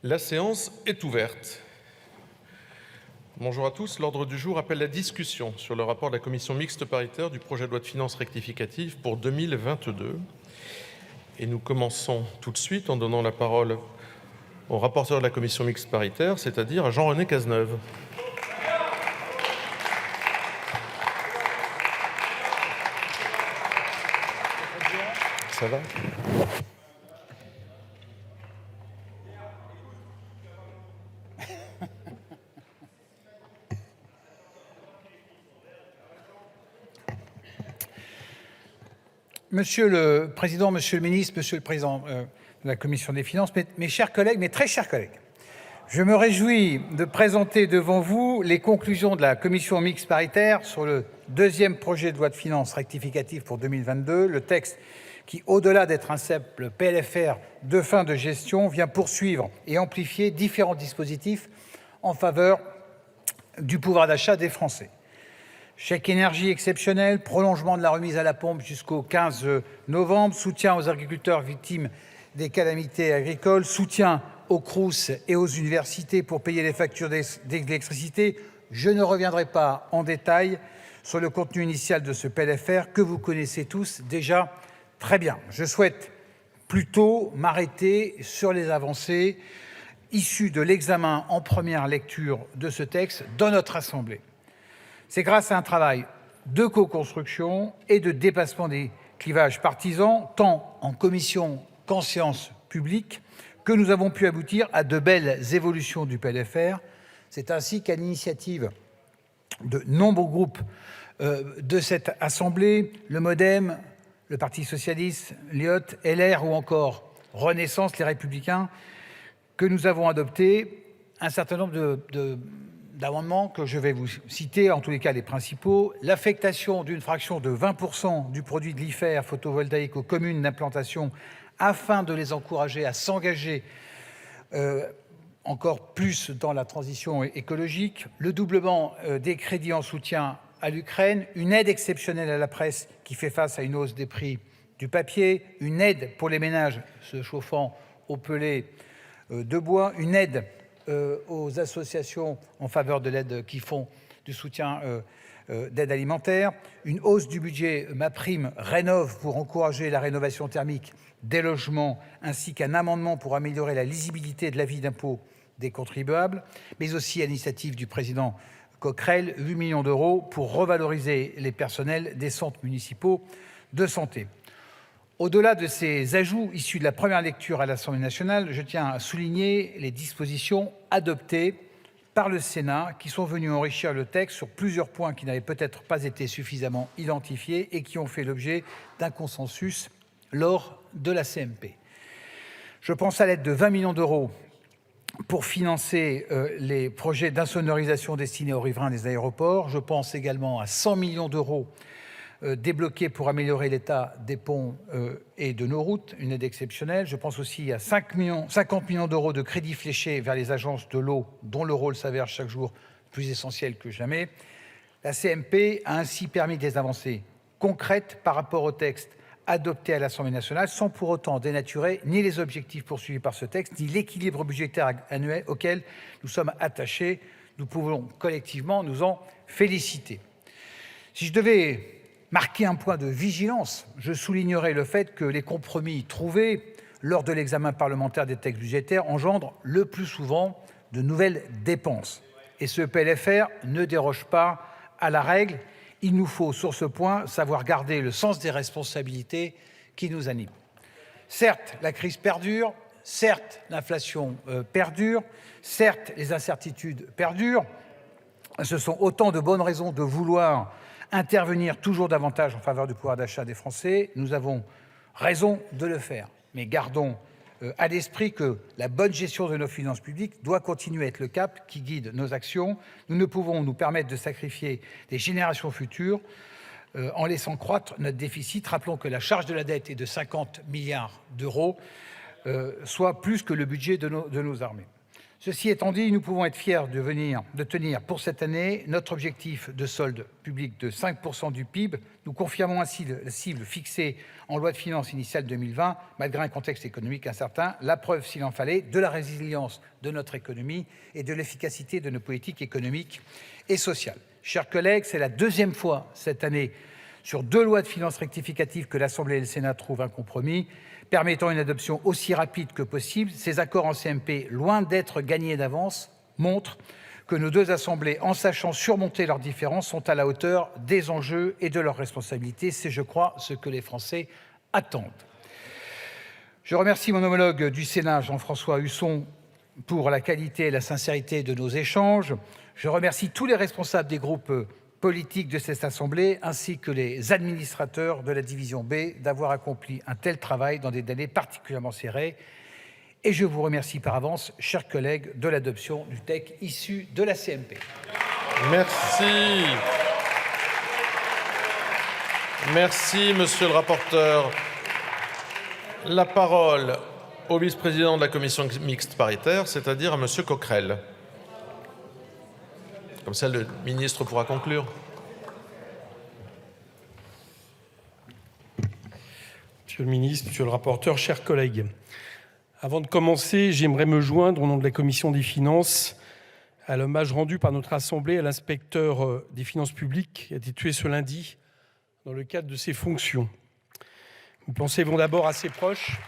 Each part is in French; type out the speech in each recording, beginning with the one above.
La séance est ouverte. Bonjour à tous. L'ordre du jour appelle la discussion sur le rapport de la commission mixte paritaire du projet de loi de finances rectificative pour 2022. Et nous commençons tout de suite en donnant la parole au rapporteur de la commission mixte paritaire, c'est-à-dire à Jean-René Cazeneuve. Ça va ? Monsieur le Président, Monsieur le Ministre, Monsieur le Président de la Commission des Finances, mes chers collègues, mes très chers collègues, je me réjouis de présenter devant vous les conclusions de la Commission mixte paritaire sur le deuxième projet de loi de finances rectificative pour 2022, le texte qui, au-delà d'être un simple PLFR de fin de gestion, vient poursuivre et amplifier différents dispositifs en faveur du pouvoir d'achat des Français. Chèque énergie exceptionnel, prolongement de la remise à la pompe jusqu'au 15 novembre, soutien aux agriculteurs victimes des calamités agricoles, soutien aux Crous et aux universités pour payer les factures d'électricité. Je ne reviendrai pas en détail sur le contenu initial de ce PLFR que vous connaissez tous déjà très bien. Je souhaite plutôt m'arrêter sur les avancées issues de l'examen en première lecture de ce texte dans notre Assemblée. C'est grâce à un travail de co-construction et de dépassement des clivages partisans, tant en commission qu'en séance publique, que nous avons pu aboutir à de belles évolutions du PLFR. C'est ainsi qu'à l'initiative de nombreux groupes de cette Assemblée, le MoDem, le Parti socialiste, l'IOT, LR ou encore Renaissance, les Républicains, que nous avons adopté un certain nombre d'amendements que je vais vous citer, en tous les cas les principaux. L'affectation d'une fraction de 20% du produit de l'IFER photovoltaïque aux communes d'implantation afin de les encourager à s'engager encore plus dans la transition écologique. Le doublement des crédits en soutien à l'Ukraine, une aide exceptionnelle à la presse qui fait face à une hausse des prix du papier, une aide pour les ménages se chauffant au pellet de bois, une aide aux associations en faveur de l'aide qui font du soutien d'aide alimentaire, une hausse du budget MaPrimeRénov' pour encourager la rénovation thermique des logements, ainsi qu'un amendement pour améliorer la lisibilité de l'avis d'impôt des contribuables, mais aussi à l'initiative du président Coquerel, 8 millions d'euros pour revaloriser les personnels des centres municipaux de santé. Au-delà de ces ajouts issus de la première lecture à l'Assemblée nationale, je tiens à souligner les dispositions adoptées par le Sénat qui sont venues enrichir le texte sur plusieurs points qui n'avaient peut-être pas été suffisamment identifiés et qui ont fait l'objet d'un consensus lors de la CMP. Je pense à l'aide de 20 millions d'euros pour financer les projets d'insonorisation destinés aux riverains des aéroports. Je pense également à 100 millions d'euros débloqués pour améliorer l'état des ponts et de nos routes, une aide exceptionnelle. Je pense aussi à 50 millions d'euros de crédits fléchés vers les agences de l'eau, dont le rôle s'avère chaque jour plus essentiel que jamais. La CMP a ainsi permis des avancées concrètes par rapport au texte adopté à l'Assemblée nationale, sans pour autant dénaturer ni les objectifs poursuivis par ce texte, ni l'équilibre budgétaire annuel auquel nous sommes attachés. Nous pouvons collectivement nous en féliciter. Si je devais marquer un point de vigilance, je soulignerai le fait que les compromis trouvés lors de l'examen parlementaire des textes budgétaires engendrent le plus souvent de nouvelles dépenses. Et ce PLFR ne déroge pas à la règle. Il nous faut, sur ce point, savoir garder le sens des responsabilités qui nous animent. Certes, la crise perdure, certes, l'inflation perdure, certes, les incertitudes perdurent. Ce sont autant de bonnes raisons de vouloir intervenir toujours davantage en faveur du pouvoir d'achat des Français. Nous avons raison de le faire, mais gardons à l'esprit que la bonne gestion de nos finances publiques doit continuer à être le cap qui guide nos actions. Nous ne pouvons nous permettre de sacrifier les générations futures en laissant croître notre déficit. Rappelons que la charge de la dette est de 50 milliards d'euros, soit plus que le budget de nos armées. Ceci étant dit, nous pouvons être fiers de tenir pour cette année notre objectif de solde public de 5% du PIB. Nous confirmons ainsi la cible fixée en loi de finances initiale 2020, malgré un contexte économique incertain, la preuve, s'il en fallait, de la résilience de notre économie et de l'efficacité de nos politiques économiques et sociales. Chers collègues, c'est la deuxième fois cette année sur 2 lois de finances rectificatives que l'Assemblée et le Sénat trouvent un compromis, permettant une adoption aussi rapide que possible. Ces accords en CMP, loin d'être gagnés d'avance, montrent que nos 2 assemblées, en sachant surmonter leurs différences, sont à la hauteur des enjeux et de leurs responsabilités. C'est, je crois, ce que les Français attendent. Je remercie mon homologue du Sénat, Jean-François Husson, pour la qualité et la sincérité de nos échanges. Je remercie tous les responsables des groupes politiques de cette Assemblée, ainsi que les administrateurs de la division B, d'avoir accompli un tel travail dans des délais particulièrement serrés. Et je vous remercie par avance, chers collègues, de l'adoption du texte issu de la CMP. Merci. Merci, monsieur le rapporteur. La parole au vice-président de la commission mixte paritaire, c'est-à-dire à monsieur Coquerel. Comme ça, le ministre pourra conclure. Monsieur le ministre, monsieur le rapporteur, chers collègues, avant de commencer, j'aimerais me joindre au nom de la commission des finances à l'hommage rendu par notre Assemblée à l'inspecteur des finances publiques qui a été tué ce lundi dans le cadre de ses fonctions. Mes pensées vont d'abord à ses proches.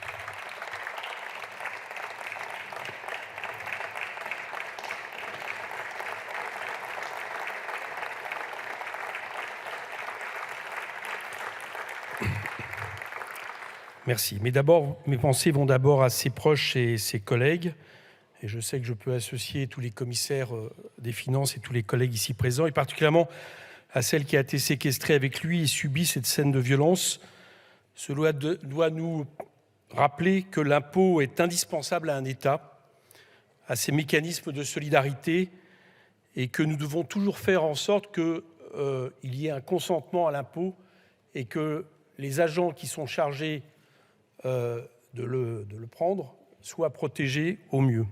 Merci. Mais d'abord, mes pensées vont d'abord à ses proches et ses collègues. Et je sais que je peux associer tous les commissaires des finances et tous les collègues ici présents, et particulièrement à celle qui a été séquestrée avec lui et subi cette scène de violence. Cela doit nous rappeler que l'impôt est indispensable à un État, à ses mécanismes de solidarité, et que nous devons toujours faire en sorte qu'il y ait un consentement à l'impôt et que les agents qui sont chargés de le prendre soient protégés au mieux.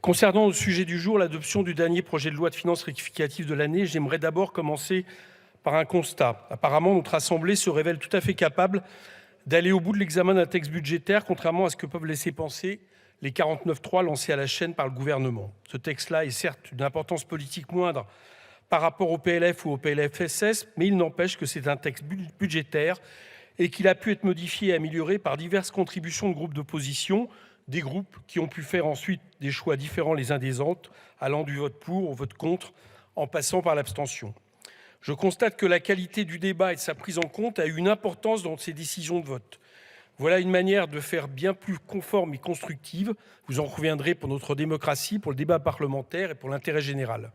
Concernant le sujet du jour, l'adoption du dernier projet de loi de finances rectificative de l'année, j'aimerais d'abord commencer par un constat. Apparemment, notre Assemblée se révèle tout à fait capable d'aller au bout de l'examen d'un texte budgétaire, contrairement à ce que peuvent laisser penser les 49.3 lancés à la chaîne par le gouvernement. Ce texte-là est certes d'une importance politique moindre par rapport au PLF ou au PLFSS, mais il n'empêche que c'est un texte budgétaire et qu'il a pu être modifié et amélioré par diverses contributions de groupes d'opposition, des groupes qui ont pu faire ensuite des choix différents les uns des autres, allant du vote pour au vote contre, en passant par l'abstention. Je constate que la qualité du débat et de sa prise en compte a eu une importance dans ces décisions de vote. Voilà une manière de faire bien plus conforme et constructive, vous en conviendrez, pour notre démocratie, pour le débat parlementaire et pour l'intérêt général.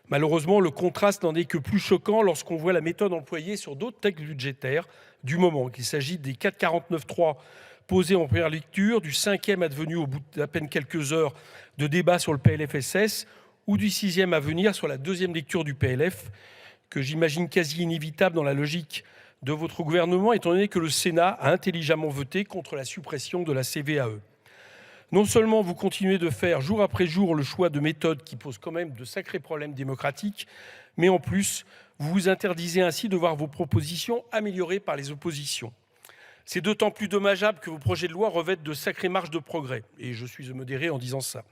Malheureusement, le contraste n'en est que plus choquant lorsqu'on voit la méthode employée sur d'autres textes budgétaires du moment, qu'il s'agit des 4,49.3 posés en première lecture, du 5e advenu au bout d'à peine quelques heures de débat sur le PLFSS ou du 6e à venir sur la deuxième lecture du PLF, que j'imagine quasi inévitable dans la logique de votre gouvernement, étant donné que le Sénat a intelligemment voté contre la suppression de la CVAE. Non seulement vous continuez de faire jour après jour le choix de méthodes qui posent quand même de sacrés problèmes démocratiques, mais en plus, vous vous interdisez ainsi de voir vos propositions améliorées par les oppositions. C'est d'autant plus dommageable que vos projets de loi revêtent de sacrées marges de progrès, et je suis modéré en disant ça.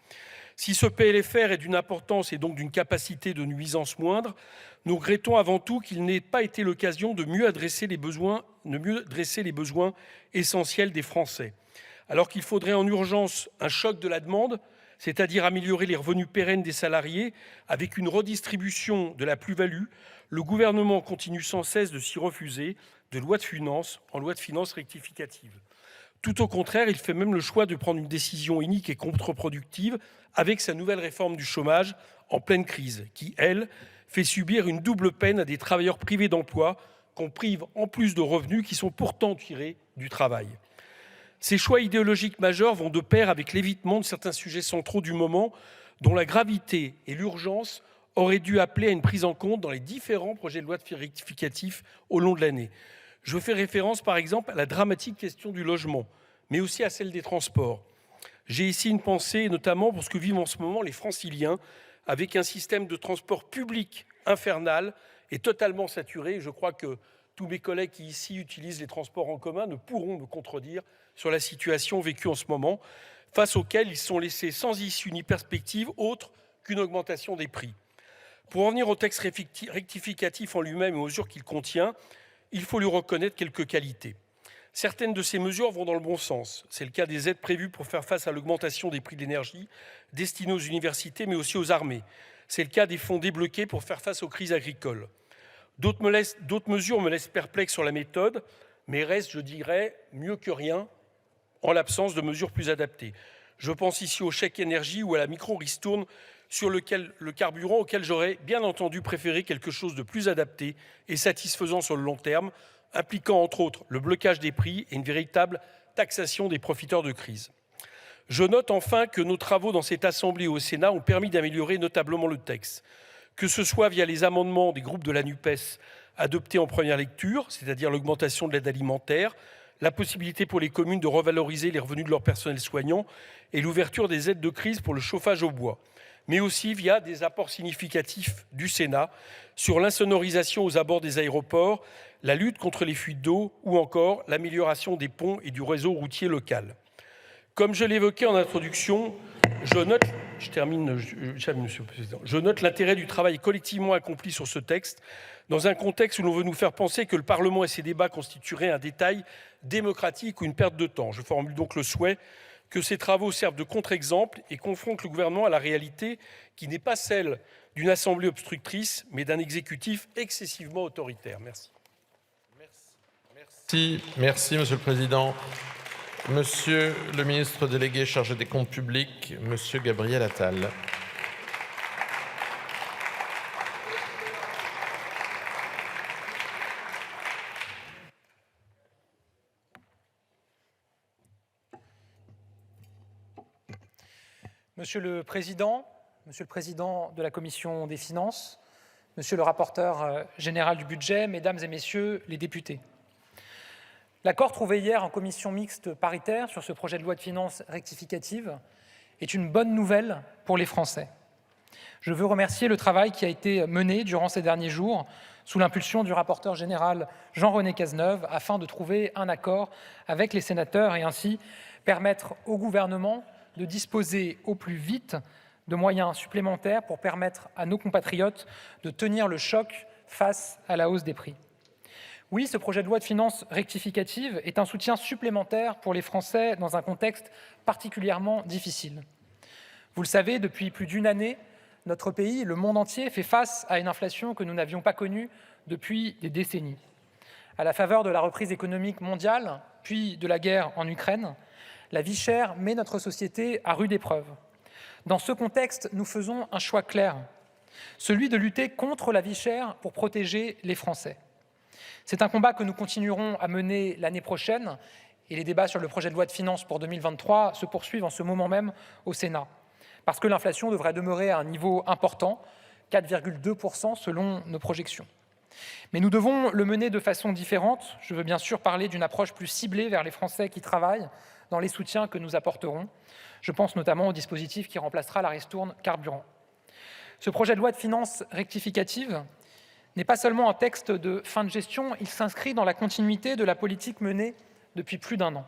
Si ce PLFR est d'une importance et donc d'une capacité de nuisance moindre, nous regrettons avant tout qu'il n'ait pas été l'occasion de mieux dresser les besoins essentiels des Français. Alors qu'il faudrait en urgence un choc de la demande, c'est-à-dire améliorer les revenus pérennes des salariés avec une redistribution de la plus-value, le gouvernement continue sans cesse de s'y refuser de loi de finances en loi de finances rectificative. Tout au contraire, il fait même le choix de prendre une décision inique et contre-productive avec sa nouvelle réforme du chômage en pleine crise, qui, elle, fait subir une double peine à des travailleurs privés d'emploi qu'on prive en plus de revenus qui sont pourtant tirés du travail. Ces choix idéologiques majeurs vont de pair avec l'évitement de certains sujets centraux du moment dont la gravité et l'urgence auraient dû appeler à une prise en compte dans les différents projets de loi rectificatifs au long de l'année. Je fais référence par exemple à la dramatique question du logement, mais aussi à celle des transports. J'ai ici une pensée notamment pour ce que vivent en ce moment les Franciliens, avec un système de transport public infernal et totalement saturé. Je crois que tous mes collègues qui ici utilisent les transports en commun ne pourront me contredire sur la situation vécue en ce moment, face auquel ils sont laissés sans issue ni perspective autre qu'une augmentation des prix. Pour en venir au texte rectificatif en lui-même et aux mesures qu'il contient, il faut lui reconnaître quelques qualités. Certaines de ces mesures vont dans le bon sens. C'est le cas des aides prévues pour faire face à l'augmentation des prix de l'énergie destinées aux universités mais aussi aux armées. C'est le cas des fonds débloqués pour faire face aux crises agricoles. D'autres mesures me laissent perplexe sur la méthode, mais restent, je dirais, mieux que rien en l'absence de mesures plus adaptées. Je pense ici au chèque énergie ou à la micro-ristourne sur le carburant, auquel j'aurais bien entendu préféré quelque chose de plus adapté et satisfaisant sur le long terme, impliquant entre autres le blocage des prix et une véritable taxation des profiteurs de crise. Je note enfin que nos travaux dans cette Assemblée et au Sénat ont permis d'améliorer notablement le texte, que ce soit via les amendements des groupes de la NUPES adoptés en première lecture, c'est-à-dire l'augmentation de l'aide alimentaire, la possibilité pour les communes de revaloriser les revenus de leur personnel soignant et l'ouverture des aides de crise pour le chauffage au bois, mais aussi via des apports significatifs du Sénat sur l'insonorisation aux abords des aéroports, la lutte contre les fuites d'eau ou encore l'amélioration des ponts et du réseau routier local. Comme je l'évoquais en introduction, je note l'intérêt du travail collectivement accompli sur ce texte dans un contexte où l'on veut nous faire penser que le Parlement et ses débats constitueraient un détail démocratique ou une perte de temps. Je formule donc le souhait que ces travaux servent de contre-exemple et confrontent le gouvernement à la réalité qui n'est pas celle d'une assemblée obstructrice, mais d'un exécutif excessivement autoritaire. Merci. Merci, Monsieur le Président. Monsieur le ministre délégué chargé des comptes publics, Monsieur Gabriel Attal. Monsieur le Président de la Commission des Finances, Monsieur le rapporteur général du budget, Mesdames et Messieurs les députés. L'accord trouvé hier en commission mixte paritaire sur ce projet de loi de finances rectificative est une bonne nouvelle pour les Français. Je veux remercier le travail qui a été mené durant ces derniers jours sous l'impulsion du rapporteur général Jean-René Cazeneuve afin de trouver un accord avec les sénateurs et ainsi permettre au gouvernement de disposer au plus vite de moyens supplémentaires pour permettre à nos compatriotes de tenir le choc face à la hausse des prix. Oui, ce projet de loi de finances rectificative est un soutien supplémentaire pour les Français dans un contexte particulièrement difficile. Vous le savez, depuis plus d'une année, notre pays, le monde entier, fait face à une inflation que nous n'avions pas connue depuis des décennies. À la faveur de la reprise économique mondiale, puis de la guerre en Ukraine, la vie chère met notre société à rude épreuve. Dans ce contexte, nous faisons un choix clair, celui de lutter contre la vie chère pour protéger les Français. C'est un combat que nous continuerons à mener l'année prochaine et les débats sur le projet de loi de finances pour 2023 se poursuivent en ce moment même au Sénat, parce que l'inflation devrait demeurer à un niveau important, 4,2% selon nos projections. Mais nous devons le mener de façon différente. Je veux bien sûr parler d'une approche plus ciblée vers les Français qui travaillent dans les soutiens que nous apporterons. Je pense notamment au dispositif qui remplacera la ristourne carburant. Ce projet de loi de finances rectificative n'est pas seulement un texte de fin de gestion, il s'inscrit dans la continuité de la politique menée depuis plus d'un an.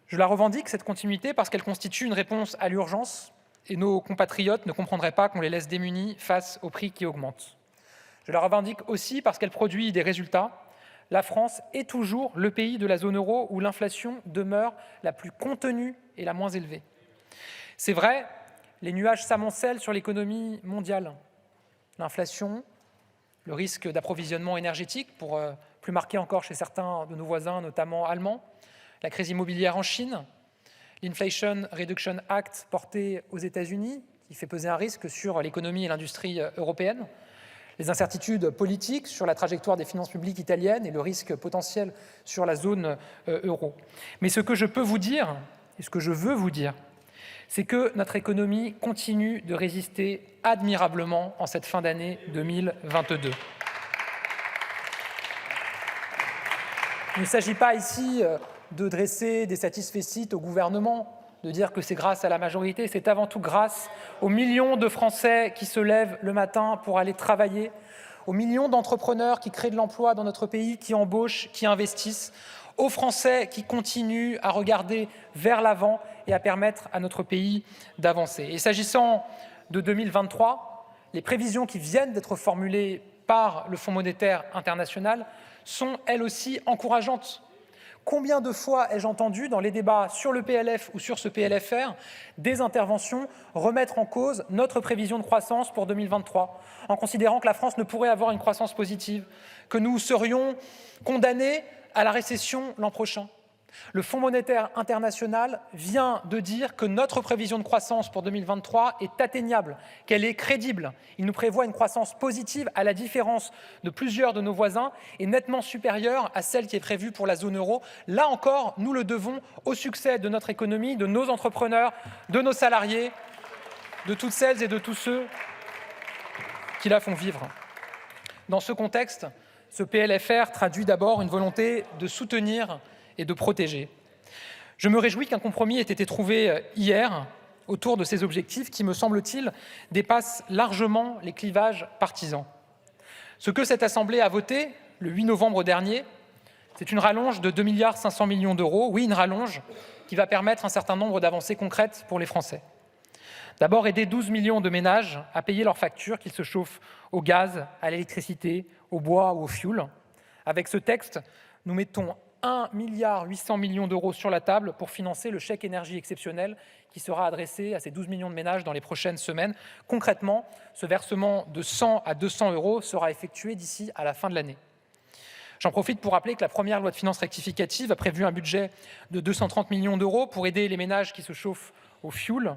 Je la revendique, cette continuité, parce qu'elle constitue une réponse à l'urgence et nos compatriotes ne comprendraient pas qu'on les laisse démunis face aux prix qui augmentent. Je la revendique aussi parce qu'elle produit des résultats. La France est toujours le pays de la zone euro où l'inflation demeure la plus contenue et la moins élevée. C'est vrai, les nuages s'amoncellent sur l'économie mondiale. L'inflation, le risque d'approvisionnement énergétique, plus marqué encore chez certains de nos voisins, notamment allemands, la crise immobilière en Chine, l'Inflation Reduction Act porté aux États-Unis, qui fait peser un risque sur l'économie et l'industrie européenne, les incertitudes politiques sur la trajectoire des finances publiques italiennes et le risque potentiel sur la zone euro. Mais ce que je peux vous dire, et ce que je veux vous dire, c'est que notre économie continue de résister admirablement en cette fin d'année 2022. Il ne s'agit pas ici de dresser des satisfecit au gouvernement. de dire que c'est grâce à la majorité, c'est avant tout grâce aux millions de Français qui se lèvent le matin pour aller travailler, aux millions d'entrepreneurs qui créent de l'emploi dans notre pays, qui embauchent, qui investissent, aux Français qui continuent à regarder vers l'avant et à permettre à notre pays d'avancer. Et s'agissant de 2023, les prévisions qui viennent d'être formulées par le Fonds monétaire international sont elles aussi encourageantes. Combien de fois ai-je entendu dans les débats sur le PLF ou sur ce PLFR des interventions remettre en cause notre prévision de croissance pour 2023, en considérant que la France ne pourrait avoir une croissance positive, que nous serions condamnés à la récession l'an prochain. Le Fonds monétaire international vient de dire que notre prévision de croissance pour 2023 est atteignable, qu'elle est crédible. Il nous prévoit une croissance positive à la différence de plusieurs de nos voisins et nettement supérieure à celle qui est prévue pour la zone euro. Là encore, nous le devons au succès de notre économie, de nos entrepreneurs, de nos salariés, de toutes celles et de tous ceux qui la font vivre. Dans ce contexte, ce PLFR traduit d'abord une volonté de soutenir et de protéger. Je me réjouis qu'un compromis ait été trouvé hier autour de ces objectifs qui, me semble-t-il, dépassent largement les clivages partisans. Ce que cette Assemblée a voté le 8 novembre dernier, c'est une rallonge de 2,5 milliards d'euros. Oui, une rallonge qui va permettre un certain nombre d'avancées concrètes pour les Français. D'abord, aider 12 millions de ménages à payer leurs factures, qu'ils se chauffent au gaz, à l'électricité, au bois ou au fioul. Avec ce texte, nous mettons 1,8 milliard d'euros sur la table pour financer le chèque énergie exceptionnel qui sera adressé à ces 12 millions de ménages dans les prochaines semaines. Concrètement, ce versement de 100 à 200 euros sera effectué d'ici à la fin de l'année. J'en profite pour rappeler que la première loi de finances rectificative a prévu un budget de 230 millions d'euros pour aider les ménages qui se chauffent au fioul.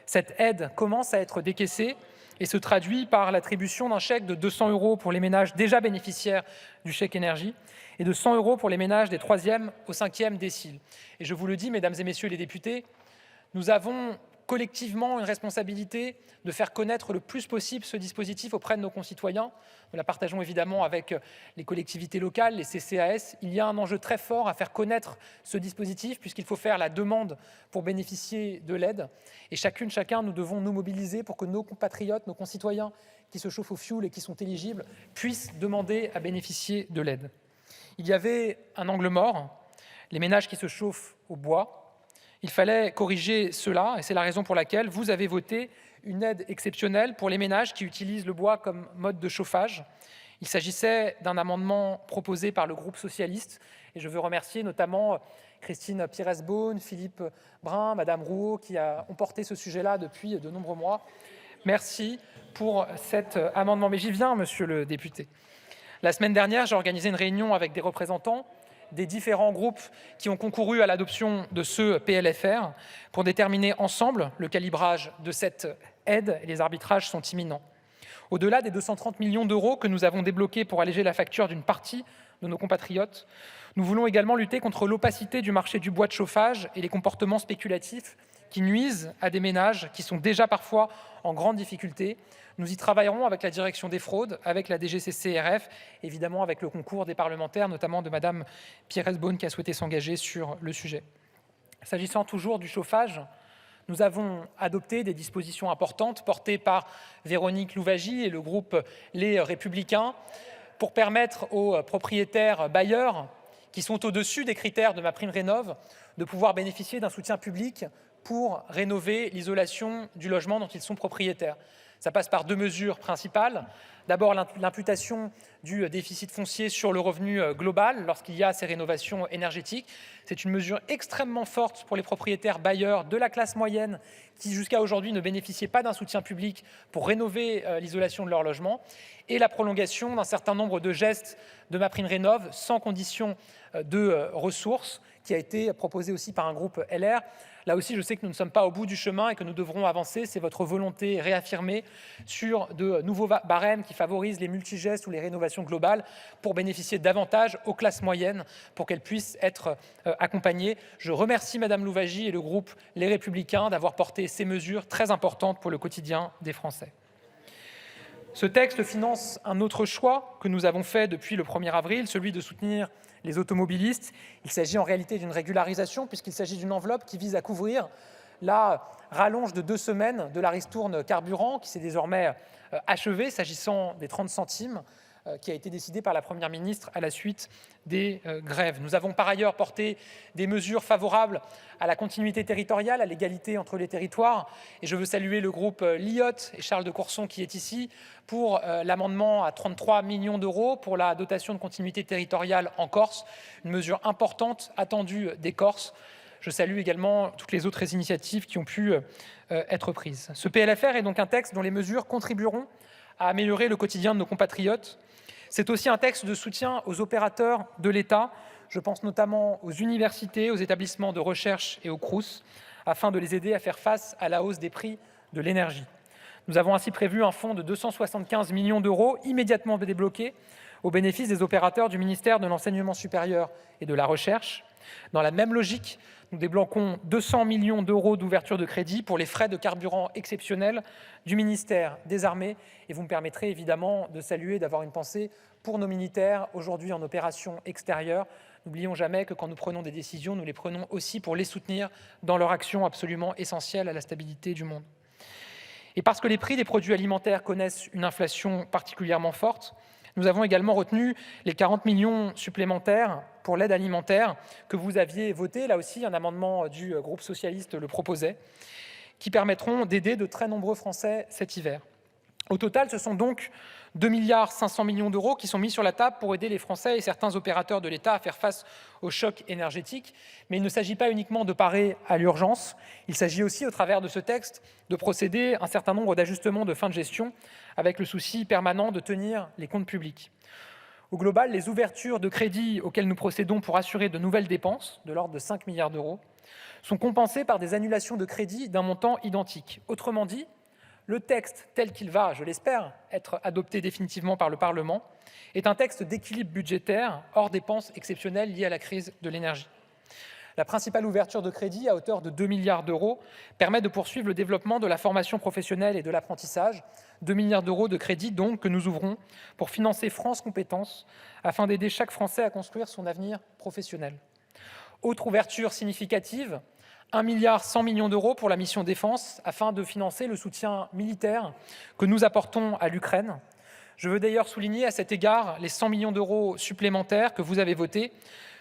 Cette aide commence à être décaissée et se traduit par l'attribution d'un chèque de 200 euros pour les ménages déjà bénéficiaires du chèque énergie et de 100 euros pour les ménages des 3e au 5e déciles. Et je vous le dis, mesdames et messieurs les députés, nous avons collectivement une responsabilité de faire connaître le plus possible ce dispositif auprès de nos concitoyens. Nous la partageons évidemment avec les collectivités locales, les CCAS. Il y a un enjeu très fort à faire connaître ce dispositif puisqu'il faut faire la demande pour bénéficier de l'aide. Et chacun, nous devons nous mobiliser pour que nos compatriotes, nos concitoyens qui se chauffent au fioul et qui sont éligibles puissent demander à bénéficier de l'aide. Il y avait un angle mort, les ménages qui se chauffent au bois. Il fallait corriger cela et c'est la raison pour laquelle vous avez voté une aide exceptionnelle pour les ménages qui utilisent le bois comme mode de chauffage. Il s'agissait d'un amendement proposé par le groupe socialiste et je veux remercier notamment Christine Pires-Beaune, Philippe Brun, Madame Rouault qui ont porté ce sujet-là depuis de nombreux mois. Merci pour cet amendement. Mais j'y viens, monsieur le député. La semaine dernière, j'ai organisé une réunion avec des représentants des différents groupes qui ont concouru à l'adoption de ce PLFR pour déterminer ensemble le calibrage de cette aide et les arbitrages sont imminents. Au-delà des 230 millions d'euros que nous avons débloqués pour alléger la facture d'une partie de nos compatriotes, nous voulons également lutter contre l'opacité du marché du bois de chauffage et les comportements spéculatifs qui nuisent à des ménages qui sont déjà parfois en grande difficulté. Nous y travaillerons avec la direction des fraudes, avec la DGCCRF, évidemment avec le concours des parlementaires, notamment de Madame Pires-Beaune qui a souhaité s'engager sur le sujet. S'agissant toujours du chauffage, nous avons adopté des dispositions importantes portées par Véronique Louwagie et le groupe Les Républicains pour permettre aux propriétaires bailleurs qui sont au-dessus des critères de MaPrimeRénov' de pouvoir bénéficier d'un soutien public pour rénover l'isolation du logement dont ils sont propriétaires. Ça passe par deux mesures principales. D'abord, l'imputation du déficit foncier sur le revenu global lorsqu'il y a ces rénovations énergétiques. C'est une mesure extrêmement forte pour les propriétaires bailleurs de la classe moyenne qui, jusqu'à aujourd'hui, ne bénéficiaient pas d'un soutien public pour rénover l'isolation de leur logement. Et la prolongation d'un certain nombre de gestes de MaPrimeRénov' sans condition de ressources, qui a été proposée aussi par un groupe LR. Là aussi, je sais que nous ne sommes pas au bout du chemin et que nous devrons avancer. C'est votre volonté réaffirmée sur de nouveaux barèmes qui favorisent les multigestes ou les rénovations globales pour bénéficier davantage aux classes moyennes pour qu'elles puissent être accompagnées. Je remercie Madame Louwagie et le groupe Les Républicains d'avoir porté ces mesures très importantes pour le quotidien des Français. Ce texte finance un autre choix que nous avons fait depuis le 1er avril, celui de soutenir les automobilistes. Il s'agit en réalité d'une régularisation puisqu'il s'agit d'une enveloppe qui vise à couvrir la rallonge de 2 semaines de la ristourne carburant qui s'est désormais achevée s'agissant des 30 centimes qui a été décidé par la Première ministre à la suite des grèves. Nous avons par ailleurs porté des mesures favorables à la continuité territoriale, à l'égalité entre les territoires. Et je veux saluer le groupe Liotte et Charles de Courson qui est ici pour l'amendement à 33 millions d'euros pour la dotation de continuité territoriale en Corse, une mesure importante attendue des Corses. Je salue également toutes les autres initiatives qui ont pu être prises. Ce PLFR est donc un texte dont les mesures contribueront à améliorer le quotidien de nos compatriotes. C'est aussi un texte de soutien aux opérateurs de l'État. Je pense notamment aux universités, aux établissements de recherche et aux Crous, afin de les aider à faire face à la hausse des prix de l'énergie. Nous avons ainsi prévu un fonds de 275 millions d'euros immédiatement débloqué au bénéfice des opérateurs du ministère de l'Enseignement supérieur et de la Recherche. Dans la même logique, nous débloquons 200 millions d'euros d'ouverture de crédit pour les frais de carburant exceptionnels du ministère des Armées. Et vous me permettrez évidemment de saluer, d'avoir une pensée pour nos militaires aujourd'hui en opération extérieure. N'oublions jamais que quand nous prenons des décisions, nous les prenons aussi pour les soutenir dans leur action absolument essentielle à la stabilité du monde. Et parce que les prix des produits alimentaires connaissent une inflation particulièrement forte, nous avons également retenu les 40 millions supplémentaires pour l'aide alimentaire que vous aviez voté. Là aussi, un amendement du groupe socialiste le proposait, qui permettront d'aider de très nombreux Français cet hiver. Au total, ce sont donc 2,5 milliards d'euros qui sont mis sur la table pour aider les Français et certains opérateurs de l'État à faire face au choc énergétique. Mais il ne s'agit pas uniquement de parer à l'urgence. Il s'agit aussi, au travers de ce texte, de procéder à un certain nombre d'ajustements de fin de gestion avec le souci permanent de tenir les comptes publics. Au global, les ouvertures de crédits auxquelles nous procédons pour assurer de nouvelles dépenses, de l'ordre de 5 milliards d'euros, sont compensées par des annulations de crédits d'un montant identique. Autrement dit, le texte tel qu'il va, je l'espère, être adopté définitivement par le Parlement, est un texte d'équilibre budgétaire hors dépenses exceptionnelles liées à la crise de l'énergie. La principale ouverture de crédit, à hauteur de 2 milliards d'euros, permet de poursuivre le développement de la formation professionnelle et de l'apprentissage. 2 milliards d'euros de crédit, donc, que nous ouvrons pour financer France Compétences, afin d'aider chaque Français à construire son avenir professionnel. Autre ouverture significative, 1,1 milliard d'euros pour la mission défense, afin de financer le soutien militaire que nous apportons à l'Ukraine. Je veux d'ailleurs souligner à cet égard les 100 millions d'euros supplémentaires que vous avez votés.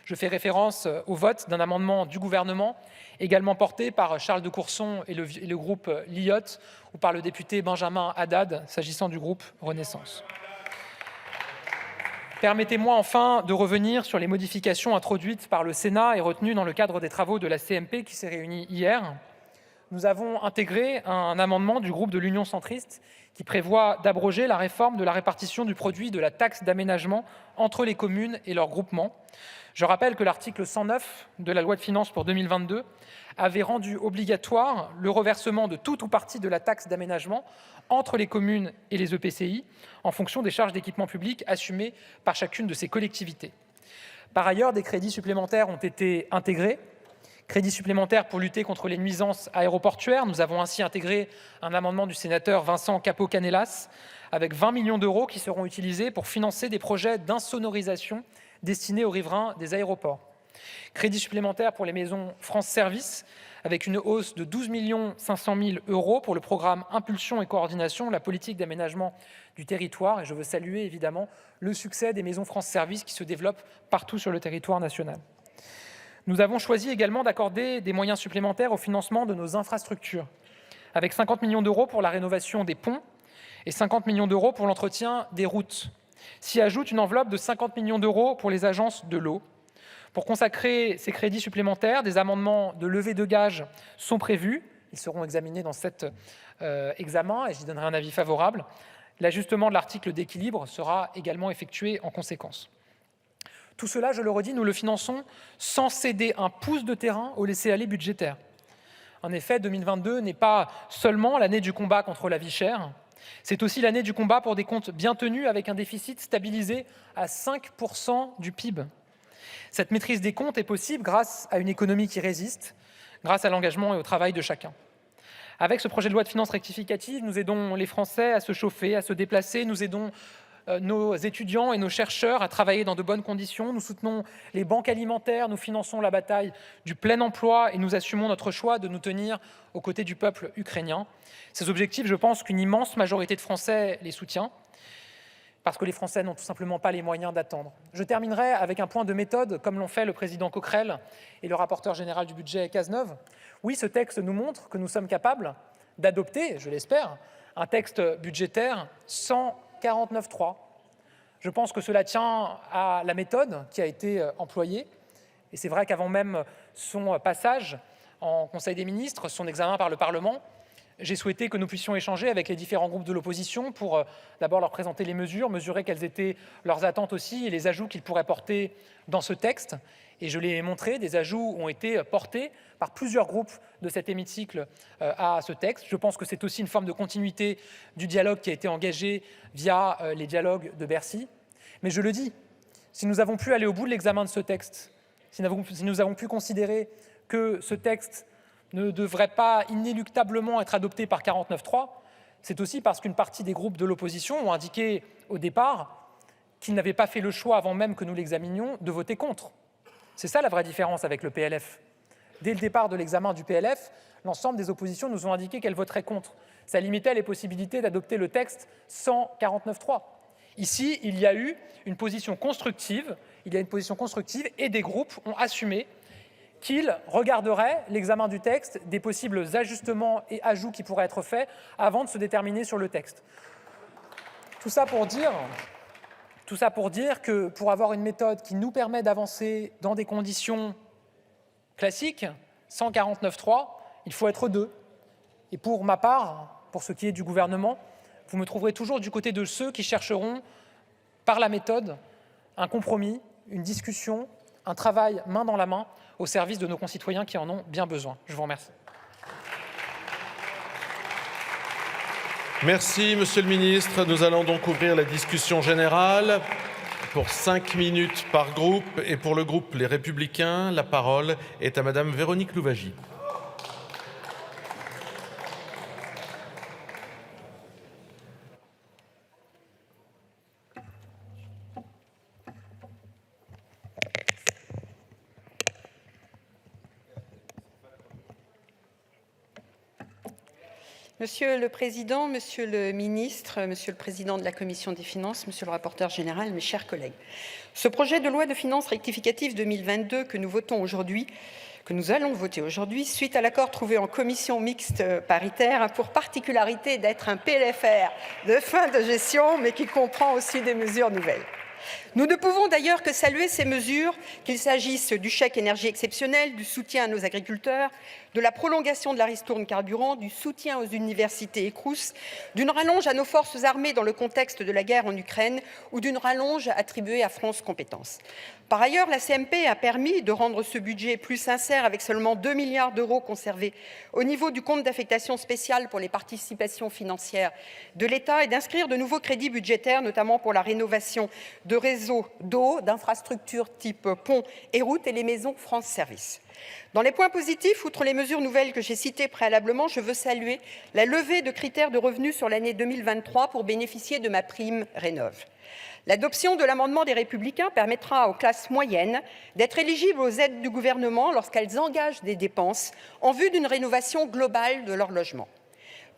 Je fais référence au vote d'un amendement du gouvernement, également porté par Charles de Courson et le groupe Liotte, ou par le député Benjamin Haddad, s'agissant du groupe Renaissance. Permettez-moi enfin de revenir sur les modifications introduites par le Sénat et retenues dans le cadre des travaux de la CMP qui s'est réunie hier. Nous avons intégré un amendement du groupe de l'Union centriste qui prévoit d'abroger la réforme de la répartition du produit de la taxe d'aménagement entre les communes et leurs groupements. Je rappelle que l'article 109 de la loi de finances pour 2022 avait rendu obligatoire le reversement de tout ou partie de la taxe d'aménagement entre les communes et les EPCI en fonction des charges d'équipement public assumées par chacune de ces collectivités. Par ailleurs, des crédits supplémentaires ont été intégrés. Crédits supplémentaires pour lutter contre les nuisances aéroportuaires. Nous avons ainsi intégré un amendement du sénateur Vincent Capo-Canellas avec 20 millions d'euros qui seront utilisés pour financer des projets d'insonorisation destinés aux riverains des aéroports. Crédits supplémentaires pour les maisons France Service avec une hausse de 12 500 000 euros pour le programme Impulsion et coordination, la politique d'aménagement du territoire. Et je veux saluer évidemment le succès des maisons France Service qui se développent partout sur le territoire national. Nous avons choisi également d'accorder des moyens supplémentaires au financement de nos infrastructures, avec 50 millions d'euros pour la rénovation des ponts et 50 millions d'euros pour l'entretien des routes. S'y ajoute une enveloppe de 50 millions d'euros pour les agences de l'eau. Pour consacrer ces crédits supplémentaires, des amendements de levée de gages sont prévus. Ils seront examinés dans cet examen et j'y donnerai un avis favorable. L'ajustement de l'article d'équilibre sera également effectué en conséquence. Tout cela, je le redis, nous le finançons sans céder un pouce de terrain au laisser-aller budgétaire. En effet, 2022 n'est pas seulement l'année du combat contre la vie chère, c'est aussi l'année du combat pour des comptes bien tenus avec un déficit stabilisé à 5% du PIB. Cette maîtrise des comptes est possible grâce à une économie qui résiste, grâce à l'engagement et au travail de chacun. Avec ce projet de loi de finances rectificative, nous aidons les Français à se chauffer, à se déplacer, nous aidons nos étudiants et nos chercheurs à travailler dans de bonnes conditions. Nous soutenons les banques alimentaires, nous finançons la bataille du plein emploi et nous assumons notre choix de nous tenir aux côtés du peuple ukrainien. Ces objectifs, je pense qu'une immense majorité de Français les soutient, parce que les Français n'ont tout simplement pas les moyens d'attendre. Je terminerai avec un point de méthode, comme l'ont fait le président Coquerel et le rapporteur général du budget Cazeneuve. Oui, ce texte nous montre que nous sommes capables d'adopter, je l'espère, un texte budgétaire sans 49.3. Je pense que cela tient à la méthode qui a été employée. Et c'est vrai qu'avant même son passage en Conseil des ministres, son examen par le Parlement, j'ai souhaité que nous puissions échanger avec les différents groupes de l'opposition pour d'abord leur présenter les mesures, mesurer quelles étaient leurs attentes aussi et les ajouts qu'ils pourraient porter dans ce texte. Et je l'ai montré, des ajouts ont été portés par plusieurs groupes de cet hémicycle à ce texte. Je pense que c'est aussi une forme de continuité du dialogue qui a été engagé via les dialogues de Bercy. Mais je le dis, si nous avons pu aller au bout de l'examen de ce texte, si nous avons pu considérer que ce texte ne devrait pas inéluctablement être adopté par 49.3, c'est aussi parce qu'une partie des groupes de l'opposition ont indiqué au départ qu'ils n'avaient pas fait le choix, avant même que nous l'examinions, de voter contre. C'est ça la vraie différence avec le PLF. Dès le départ de l'examen du PLF, l'ensemble des oppositions nous ont indiqué qu'elles voteraient contre. Ça limitait les possibilités d'adopter le texte sans 49.3. Ici, il y a eu une position constructive, et des groupes ont assumé qu'ils regarderaient l'examen du texte, des possibles ajustements et ajouts qui pourraient être faits avant de se déterminer sur le texte. Tout ça pour dire que pour avoir une méthode qui nous permet d'avancer dans des conditions classiques, sans 49.3, il faut être deux. Et pour ma part, pour ce qui est du gouvernement, vous me trouverez toujours du côté de ceux qui chercheront, par la méthode, un compromis, une discussion, un travail main dans la main au service de nos concitoyens qui en ont bien besoin. Je vous remercie. Merci, Monsieur le Ministre. Nous allons donc ouvrir la discussion générale pour 5 minutes par groupe. Et pour le groupe Les Républicains, la parole est à Madame Véronique Louwagie. Monsieur le Président, Monsieur le Ministre, Monsieur le Président de la Commission des Finances, Monsieur le rapporteur général, mes chers collègues. Ce projet de loi de finances rectificative 2022 que nous allons voter aujourd'hui, suite à l'accord trouvé en commission mixte paritaire, a pour particularité d'être un PLFR de fin de gestion, mais qui comprend aussi des mesures nouvelles. Nous ne pouvons d'ailleurs que saluer ces mesures, qu'il s'agisse du chèque énergie exceptionnel, du soutien à nos agriculteurs, de la prolongation de la ristourne carburant, du soutien aux universités et Crous, d'une rallonge à nos forces armées dans le contexte de la guerre en Ukraine ou d'une rallonge attribuée à France Compétences. Par ailleurs, la CMP a permis de rendre ce budget plus sincère avec seulement 2 milliards d'euros conservés au niveau du compte d'affectation spéciale pour les participations financières de l'État et d'inscrire de nouveaux crédits budgétaires, notamment pour la rénovation de réseaux d'eau, d'infrastructures type ponts et routes et les maisons France Service. Dans les points positifs, outre les mesures nouvelles que j'ai citées préalablement, je veux saluer la levée de critères de revenus sur l'année 2023 pour bénéficier de ma prime Rénov'. L'adoption de l'amendement des Républicains permettra aux classes moyennes d'être éligibles aux aides du gouvernement lorsqu'elles engagent des dépenses en vue d'une rénovation globale de leur logement.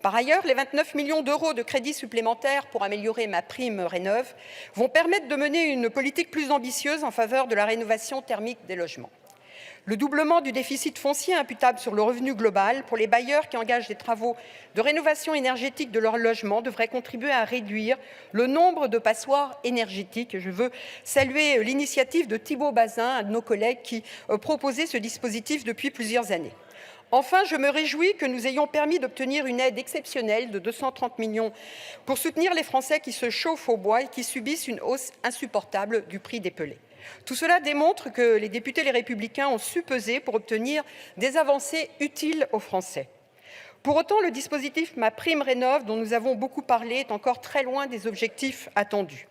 Par ailleurs, les 29 millions d'euros de crédits supplémentaires pour améliorer ma prime Rénov' vont permettre de mener une politique plus ambitieuse en faveur de la rénovation thermique des logements. Le doublement du déficit foncier imputable sur le revenu global pour les bailleurs qui engagent des travaux de rénovation énergétique de leur logement devrait contribuer à réduire le nombre de passoires énergétiques. Je veux saluer l'initiative de Thibault Bazin, un de nos collègues qui proposait ce dispositif depuis plusieurs années. Enfin, je me réjouis que nous ayons permis d'obtenir une aide exceptionnelle de 230 millions pour soutenir les Français qui se chauffent au bois et qui subissent une hausse insupportable du prix des pellets. Tout cela démontre que les députés Les Républicains ont su peser pour obtenir des avancées utiles aux Français. Pour autant, le dispositif Ma Prime Rénov', dont nous avons beaucoup parlé, est encore très loin des objectifs attendus.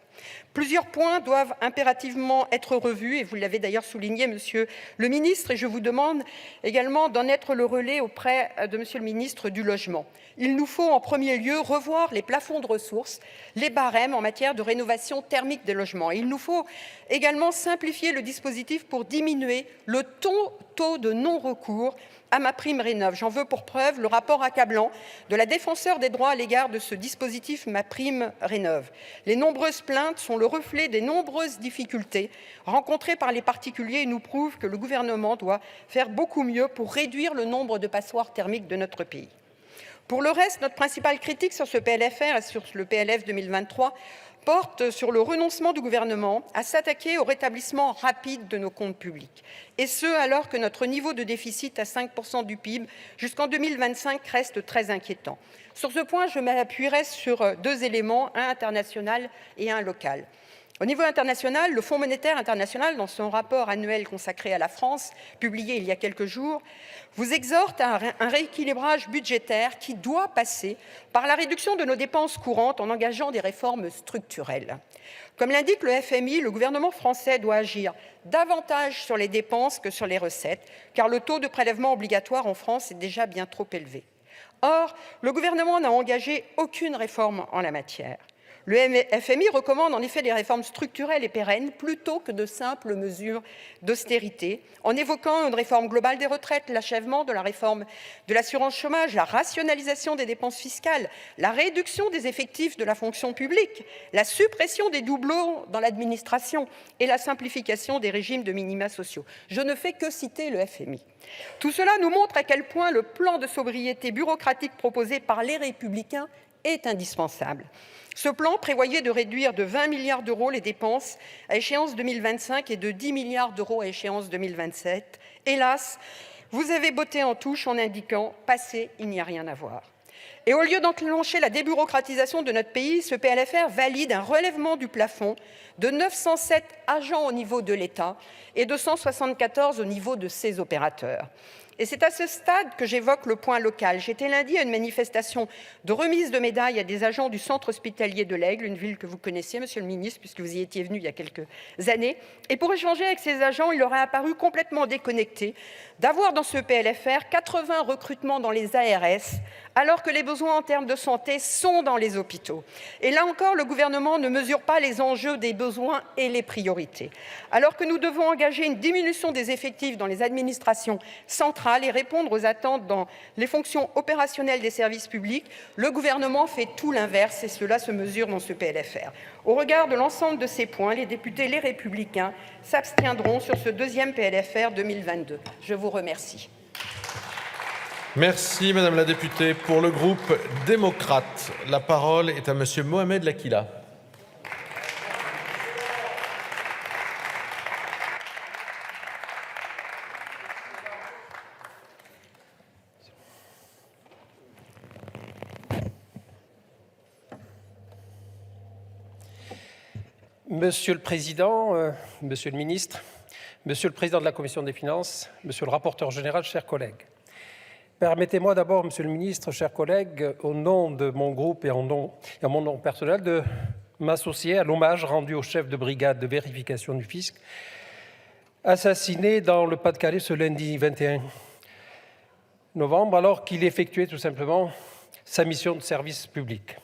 Plusieurs points doivent impérativement être revus, et vous l'avez d'ailleurs souligné, Monsieur le Ministre, et je vous demande également d'en être le relais auprès de Monsieur le Ministre du Logement. Il nous faut en premier lieu revoir les plafonds de ressources, les barèmes en matière de rénovation thermique des logements. Il nous faut également simplifier le dispositif pour diminuer le taux de non-recours à MaPrimeRénov'. J'en veux pour preuve le rapport accablant de la défenseure des droits à l'égard de ce dispositif MaPrimeRénov'. Les nombreuses plaintes sont le reflet des nombreuses difficultés rencontrées par les particuliers et nous prouvent que le gouvernement doit faire beaucoup mieux pour réduire le nombre de passoires thermiques de notre pays. Pour le reste, notre principale critique sur ce PLFR et sur le PLF 2023 porte sur le renoncement du gouvernement à s'attaquer au rétablissement rapide de nos comptes publics. Et ce, alors que notre niveau de déficit à 5% du PIB jusqu'en 2025 reste très inquiétant. Sur ce point, je m'appuierai sur deux éléments, un international et un local. Au niveau international, le Fonds monétaire international, dans son rapport annuel consacré à la France, publié il y a quelques jours, vous exhorte à un rééquilibrage budgétaire qui doit passer par la réduction de nos dépenses courantes en engageant des réformes structurelles. Comme l'indique le FMI, le gouvernement français doit agir davantage sur les dépenses que sur les recettes, car le taux de prélèvement obligatoire en France est déjà bien trop élevé. Or, le gouvernement n'a engagé aucune réforme en la matière. Le FMI recommande en effet des réformes structurelles et pérennes plutôt que de simples mesures d'austérité, en évoquant une réforme globale des retraites, l'achèvement de la réforme de l'assurance chômage, la rationalisation des dépenses fiscales, la réduction des effectifs de la fonction publique, la suppression des doublons dans l'administration et la simplification des régimes de minima sociaux. Je ne fais que citer le FMI. Tout cela nous montre à quel point le plan de sobriété bureaucratique proposé par les Républicains est indispensable. Ce plan prévoyait de réduire de 20 milliards d'euros les dépenses à échéance 2025 et de 10 milliards d'euros à échéance 2027. Hélas, vous avez botté en touche en indiquant « passé, il n'y a rien à voir ». Et au lieu d'enclencher la débureaucratisation de notre pays, ce PLFR valide un relèvement du plafond de 907 agents au niveau de l'État et de 174 au niveau de ses opérateurs. Et c'est à ce stade que j'évoque le point local. J'étais lundi à une manifestation de remise de médailles à des agents du centre hospitalier de l'Aigle, une ville que vous connaissez, Monsieur le Ministre, puisque vous y étiez venu il y a quelques années. Et pour échanger avec ces agents, il leur a apparu complètement déconnecté d'avoir dans ce PLFR 80 recrutements dans les ARS, alors que les besoins en termes de santé sont dans les hôpitaux. Et là encore, le gouvernement ne mesure pas les enjeux des besoins et les priorités. Alors que nous devons engager une diminution des effectifs dans les administrations centrales et répondre aux attentes dans les fonctions opérationnelles des services publics, le gouvernement fait tout l'inverse et cela se mesure dans ce PLFR. Au regard de l'ensemble de ces points, les députés Les Républicains s'abstiendront sur ce deuxième PLFR 2022. Je vous remercie. Merci Madame la députée. Pour le groupe démocrate, la parole est à Monsieur Mohamed Lakila. Monsieur le Président, Monsieur le Ministre, Monsieur le Président de la Commission des Finances, Monsieur le rapporteur général, chers collègues. Permettez-moi d'abord, Monsieur le Ministre, chers collègues, au nom de mon groupe et à mon nom personnel, de m'associer à l'hommage rendu au chef de brigade de vérification du fisc, assassiné dans le Pas-de-Calais ce lundi 21 novembre, alors qu'il effectuait tout simplement sa mission de service public.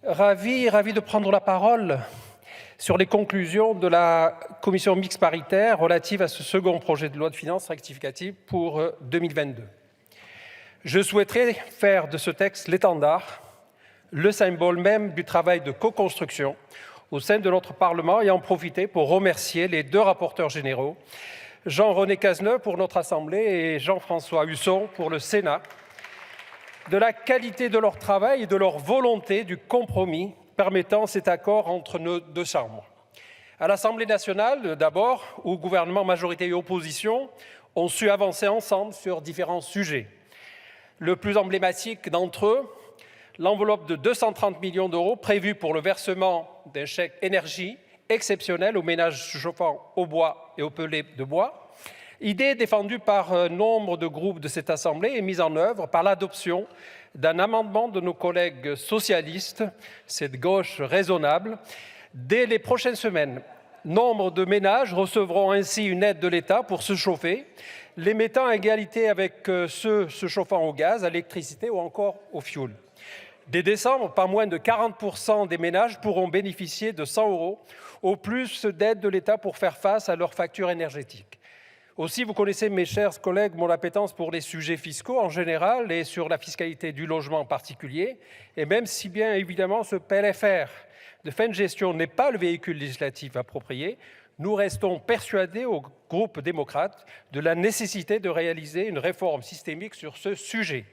Ravi de prendre la parole sur les conclusions de la commission mixte paritaire relative à ce second projet de loi de finances rectificative pour 2022. Je souhaiterais faire de ce texte l'étendard, le symbole même du travail de co-construction au sein de notre Parlement et en profiter pour remercier les deux rapporteurs généraux, Jean-René Cazeneuve pour notre Assemblée et Jean-François Husson pour le Sénat, de la qualité de leur travail et de leur volonté du compromis permettant cet accord entre nos deux chambres. À l'Assemblée nationale, d'abord, où gouvernement, majorité et opposition ont su avancer ensemble sur différents sujets. Le plus emblématique d'entre eux, l'enveloppe de 230 millions d'euros prévue pour le versement d'un chèque énergie exceptionnel aux ménages chauffant au bois et aux pellets de bois, idée défendue par nombre de groupes de cette Assemblée et mise en œuvre par l'adoption d'un amendement de nos collègues socialistes, cette gauche raisonnable, Dès les prochaines semaines, nombre de ménages recevront ainsi une aide de l'État pour se chauffer, les mettant à égalité avec ceux se chauffant au gaz, à l'électricité ou encore au fioul. Dès décembre, pas moins de 40% des ménages pourront bénéficier de 100 € au plus d'aide de l'État pour faire face à leurs factures énergétiques. Aussi, vous connaissez, mes chers collègues, mon appétence pour les sujets fiscaux en général et sur la fiscalité du logement en particulier. Et même si bien évidemment ce PLFR de fin de gestion n'est pas le véhicule législatif approprié, nous restons persuadés au groupe démocrate de la nécessité de réaliser une réforme systémique sur ce sujet.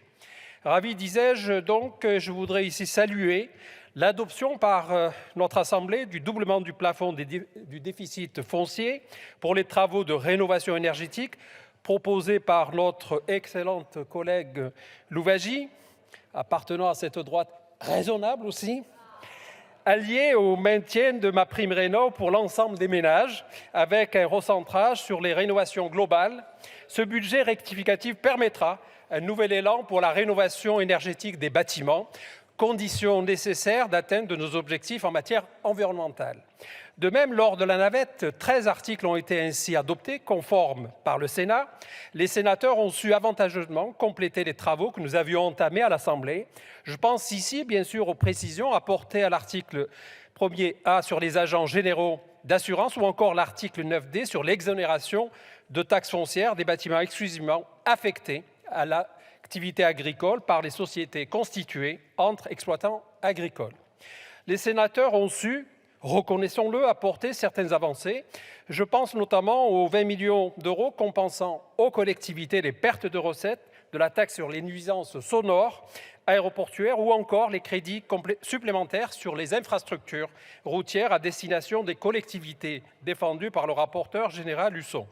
Ravi, disais-je, donc, je voudrais ici saluer l'adoption par notre Assemblée du doublement du plafond du déficit foncier pour les travaux de rénovation énergétique proposé par notre excellente collègue Louwagie, appartenant à cette droite raisonnable aussi, allié au maintien de ma prime réno pour l'ensemble des ménages, avec un recentrage sur les rénovations globales. Ce budget rectificatif permettra un nouvel élan pour la rénovation énergétique des bâtiments, condition nécessaire d'atteindre de nos objectifs en matière environnementale. De même, lors de la navette, 13 articles ont été ainsi adoptés, conformes par le Sénat. Les sénateurs ont su avantageusement compléter les travaux que nous avions entamés à l'Assemblée. Je pense ici, bien sûr, aux précisions apportées à l'article 1er A sur les agents généraux d'assurance ou encore l'article 9D sur l'exonération de taxes foncières des bâtiments exclusivement affectés à l'activité agricole par les sociétés constituées entre exploitants agricoles. Les sénateurs ont su, reconnaissons-le, apporter certaines avancées. Je pense notamment aux 20 millions d'euros compensant aux collectivités les pertes de recettes de la taxe sur les nuisances sonores aéroportuaires ou encore les crédits supplémentaires sur les infrastructures routières à destination des collectivités défendus par le rapporteur général Husson.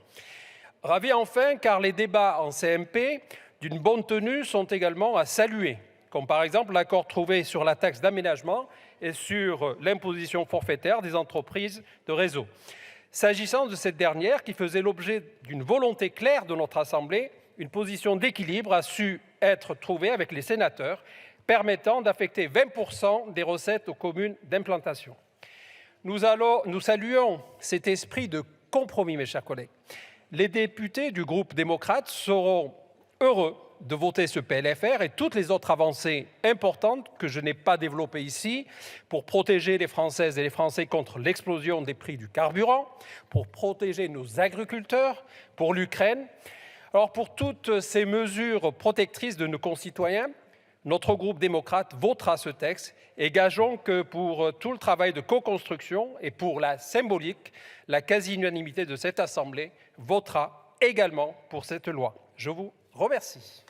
Ravi enfin car les débats en CMP d'une bonne tenue sont également à saluer, comme par exemple l'accord trouvé sur la taxe d'aménagement et sur l'imposition forfaitaire des entreprises de réseau. S'agissant de cette dernière, qui faisait l'objet d'une volonté claire de notre Assemblée, une position d'équilibre a su être trouvée avec les sénateurs, permettant d'affecter 20% des recettes aux communes d'implantation. Nous saluons cet esprit de compromis, mes chers collègues. Les députés du groupe démocrate seront heureux de voter ce PLFR et toutes les autres avancées importantes que je n'ai pas développées ici pour protéger les Françaises et les Français contre l'explosion des prix du carburant, pour protéger nos agriculteurs, pour l'Ukraine. Alors pour toutes ces mesures protectrices de nos concitoyens, notre groupe démocrate votera ce texte et gageons que pour tout le travail de co-construction et pour la symbolique, la quasi-unanimité de cette Assemblée votera également pour cette loi. Je vous remercie.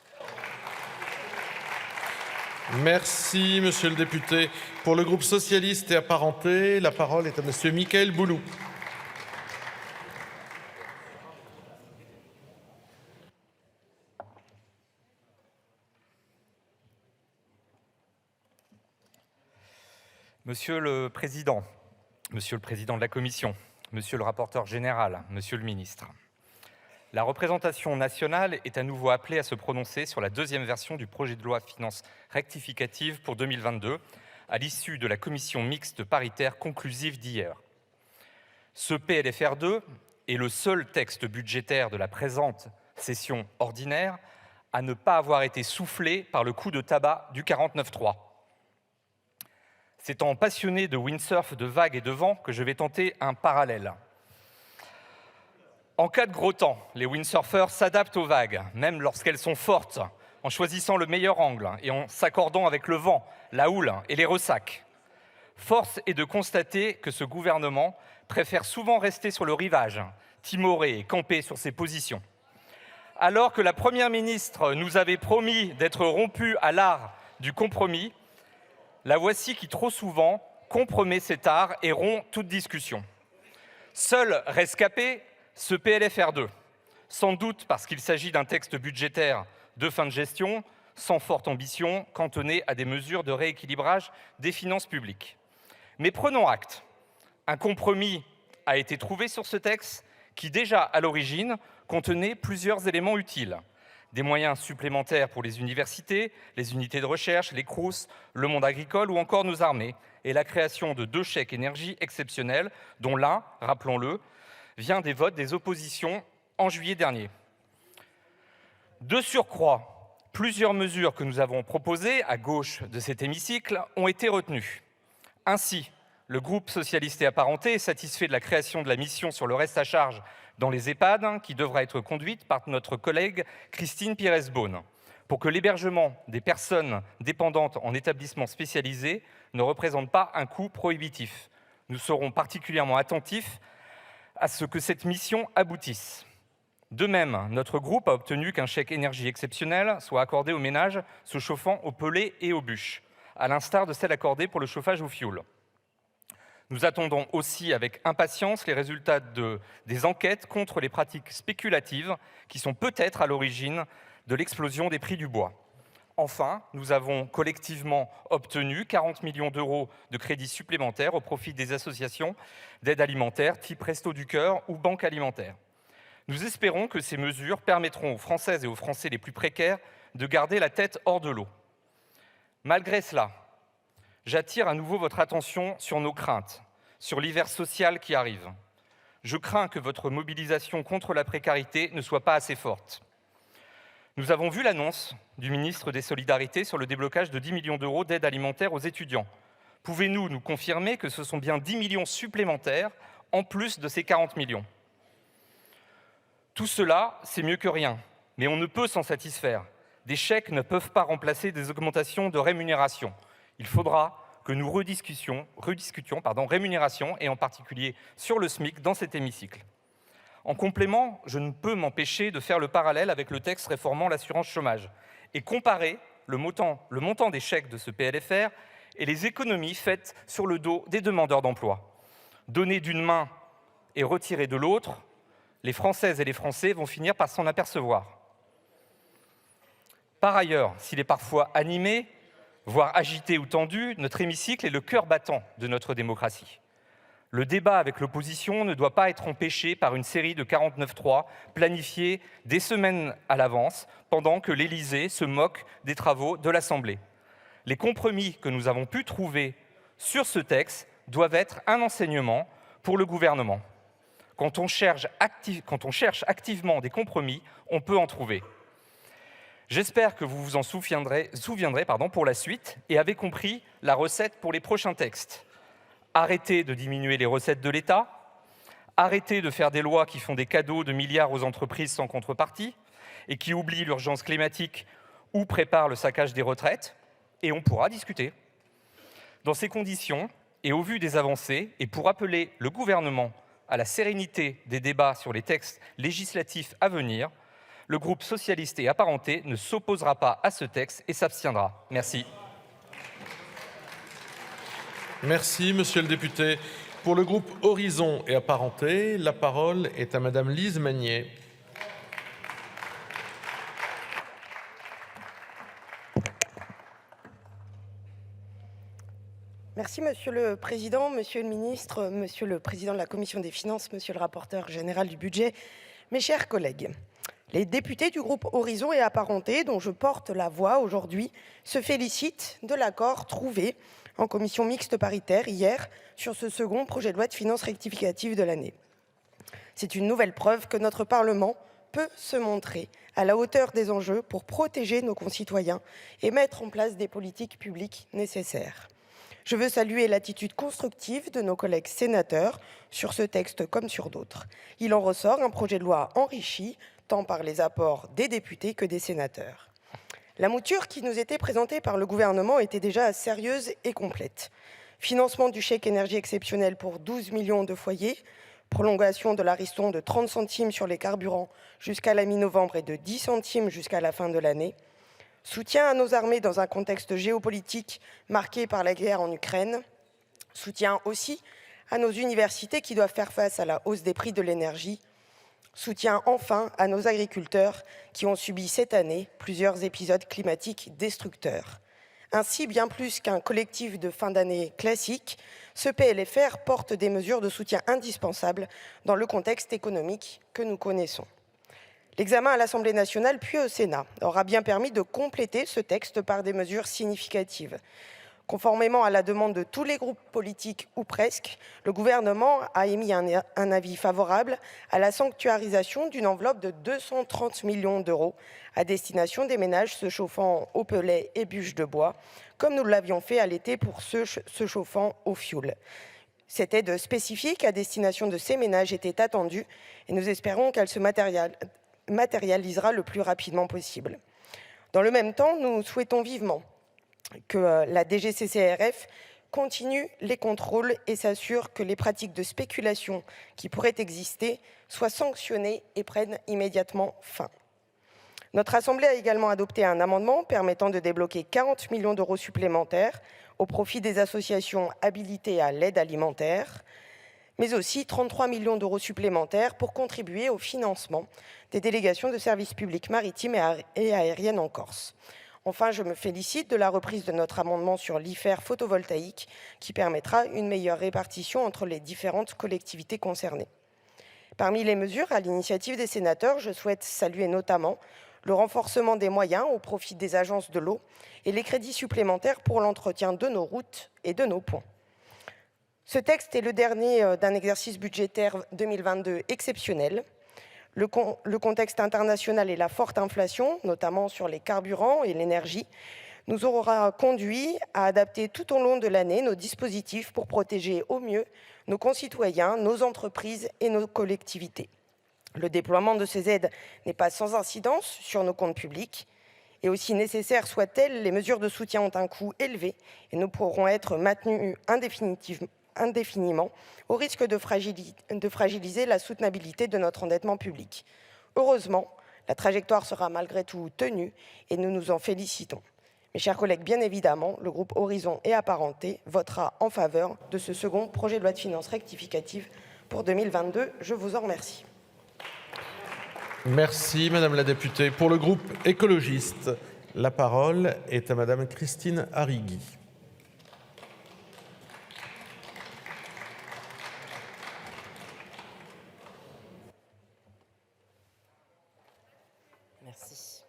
Merci, monsieur le député. Pour le groupe socialiste et apparenté, la parole est à monsieur Mickaël Boulou. Monsieur le Président de la Commission, Monsieur le rapporteur général, Monsieur le Ministre, la représentation nationale est à nouveau appelée à se prononcer sur la deuxième version du projet de loi de finances rectificative pour 2022, à l'issue de la commission mixte paritaire conclusive d'hier. Ce PLFR2 est le seul texte budgétaire de la présente session ordinaire à ne pas avoir été soufflé par le coup de tabac du 49.3. S'étant passionné de windsurf, de vagues et de vent, que je vais tenter un parallèle. En cas de gros temps, les windsurfers s'adaptent aux vagues, même lorsqu'elles sont fortes, en choisissant le meilleur angle et en s'accordant avec le vent, la houle et les ressacs. Force est de constater que ce gouvernement préfère souvent rester sur le rivage, timoré et camper sur ses positions. Alors que la Première ministre nous avait promis d'être rompue à l'art du compromis, la voici qui, trop souvent, compromet cet art et rompt toute discussion. Seul rescapé, ce PLFR2, sans doute parce qu'il s'agit d'un texte budgétaire de fin de gestion, sans forte ambition, cantonné à des mesures de rééquilibrage des finances publiques. Mais prenons acte. Un compromis a été trouvé sur ce texte qui, déjà à l'origine, contenait plusieurs éléments utiles. des moyens supplémentaires pour les universités, les unités de recherche, les Crous, le monde agricole ou encore nos armées, et la création de 2 chèques énergie exceptionnels, dont l'un, rappelons-le, vient des votes des oppositions en juillet dernier. De surcroît, plusieurs mesures que nous avons proposées à gauche de cet hémicycle ont été retenues. Ainsi, le groupe socialiste et apparenté est satisfait de la création de la mission sur le reste à charge dans les EHPAD, qui devra être conduite par notre collègue Christine Pires-Beaune, pour que l'hébergement des personnes dépendantes en établissements spécialisés ne représente pas un coût prohibitif. Nous serons particulièrement attentifs à ce que cette mission aboutisse. De même, notre groupe a obtenu qu'un chèque énergie exceptionnel soit accordé aux ménages se chauffant aux pellets et aux bûches, à l'instar de celle accordée pour le chauffage au fioul. Nous attendons aussi avec impatience les résultats des enquêtes contre les pratiques spéculatives qui sont peut-être à l'origine de l'explosion des prix du bois. Enfin, nous avons collectivement obtenu 40 millions d'euros de crédits supplémentaires au profit des associations d'aide alimentaire type Restos du Cœur ou Banque Alimentaire. Nous espérons que ces mesures permettront aux Françaises et aux Français les plus précaires de garder la tête hors de l'eau. Malgré cela, j'attire à nouveau votre attention sur nos craintes, sur l'hiver social qui arrive. Je crains que votre mobilisation contre la précarité ne soit pas assez forte. Nous avons vu l'annonce du ministre des Solidarités sur le déblocage de 10 millions d'euros d'aide alimentaire aux étudiants. Pouvez-vous nous confirmer que ce sont bien 10 millions supplémentaires en plus de ces 40 millions ? Tout cela, c'est mieux que rien, mais on ne peut s'en satisfaire. Des chèques ne peuvent pas remplacer des augmentations de rémunération. Il faudra que nous rediscutions rémunération, et en particulier sur le SMIC, dans cet hémicycle. En complément, je ne peux m'empêcher de faire le parallèle avec le texte réformant l'assurance chômage et comparer le montant des chèques de ce PLFR et les économies faites sur le dos des demandeurs d'emploi. Donner d'une main et retirer de l'autre, les Françaises et les Français vont finir par s'en apercevoir. Par ailleurs, s'il est parfois animé, voire agité ou tendu, notre hémicycle est le cœur battant de notre démocratie. Le débat avec l'opposition ne doit pas être empêché par une série de 49.3 planifiés des semaines à l'avance, pendant que l'Élysée se moque des travaux de l'Assemblée. Les compromis que nous avons pu trouver sur ce texte doivent être un enseignement pour le gouvernement. Quand on cherche activement des compromis, on peut en trouver. J'espère que vous vous en souviendrez pour la suite et avez compris la recette pour les prochains textes. Arrêtez de diminuer les recettes de l'État, arrêtez de faire des lois qui font des cadeaux de milliards aux entreprises sans contrepartie et qui oublient l'urgence climatique ou préparent le saccage des retraites, et on pourra discuter. Dans ces conditions, et au vu des avancées, et pour appeler le gouvernement à la sérénité des débats sur les textes législatifs à venir, le groupe socialiste et apparenté ne s'opposera pas à ce texte et s'abstiendra. Merci. Merci, monsieur le député. Pour le groupe Horizon et apparenté, la parole est à madame Lise Magnier. Merci, Monsieur le Président, Monsieur le Ministre, Monsieur le Président de la Commission des Finances, Monsieur le rapporteur général du budget, mes chers collègues. Les députés du groupe Horizon et apparenté, dont je porte la voix aujourd'hui, se félicitent de l'accord trouvé en commission mixte paritaire hier sur ce second projet de loi de finances rectificative de l'année. C'est une nouvelle preuve que notre Parlement peut se montrer à la hauteur des enjeux pour protéger nos concitoyens et mettre en place des politiques publiques nécessaires. Je veux saluer l'attitude constructive de nos collègues sénateurs sur ce texte comme sur d'autres. Il en ressort un projet de loi enrichi tant par les apports des députés que des sénateurs. La mouture qui nous était présentée par le gouvernement était déjà sérieuse et complète. Financement du chèque énergie exceptionnel pour 12 millions de foyers, prolongation de la ristourne de 30 centimes sur les carburants jusqu'à la mi-novembre et de 10 centimes jusqu'à la fin de l'année, soutien à nos armées dans un contexte géopolitique marqué par la guerre en Ukraine, soutien aussi à nos universités qui doivent faire face à la hausse des prix de l'énergie, soutien enfin à nos agriculteurs qui ont subi cette année plusieurs épisodes climatiques destructeurs. Ainsi, bien plus qu'un collectif de fin d'année classique, ce PLFR porte des mesures de soutien indispensables dans le contexte économique que nous connaissons. L'examen à l'Assemblée nationale puis au Sénat aura bien permis de compléter ce texte par des mesures significatives. Conformément à la demande de tous les groupes politiques, ou presque, le gouvernement a émis un avis favorable à la sanctuarisation d'une enveloppe de 230 millions d'euros à destination des ménages se chauffant au pellet et bûches de bois, comme nous l'avions fait à l'été pour ceux se chauffant au fioul. Cette aide spécifique à destination de ces ménages était attendue et nous espérons qu'elle se matérialisera le plus rapidement possible. Dans le même temps, nous souhaitons vivement que la DGCCRF continue les contrôles et s'assure que les pratiques de spéculation qui pourraient exister soient sanctionnées et prennent immédiatement fin. Notre Assemblée a également adopté un amendement permettant de débloquer 40 millions d'euros supplémentaires au profit des associations habilitées à l'aide alimentaire, mais aussi 33 millions d'euros supplémentaires pour contribuer au financement des délégations de services publics maritimes et aériennes en Corse. Enfin, je me félicite de la reprise de notre amendement sur l'IFER photovoltaïque qui permettra une meilleure répartition entre les différentes collectivités concernées. Parmi les mesures à l'initiative des sénateurs, je souhaite saluer notamment le renforcement des moyens au profit des agences de l'eau et les crédits supplémentaires pour l'entretien de nos routes et de nos ponts. Ce texte est le dernier d'un exercice budgétaire 2022 exceptionnel. Le contexte international et la forte inflation, notamment sur les carburants et l'énergie, nous aura conduit à adapter tout au long de l'année nos dispositifs pour protéger au mieux nos concitoyens, nos entreprises et nos collectivités. Le déploiement de ces aides n'est pas sans incidence sur nos comptes publics. Et aussi nécessaires soient-elles, les mesures de soutien ont un coût élevé et ne pourront être maintenues indéfiniment, au risque de fragiliser la soutenabilité de notre endettement public. Heureusement, la trajectoire sera malgré tout tenue et nous nous en félicitons. Mes chers collègues, bien évidemment, le groupe Horizon et Apparentés votera en faveur de ce second projet de loi de finances rectificative pour 2022. Je vous en remercie. Merci, Madame la députée. Pour le groupe écologiste, la parole est à Madame Christine Arrigui. Merci.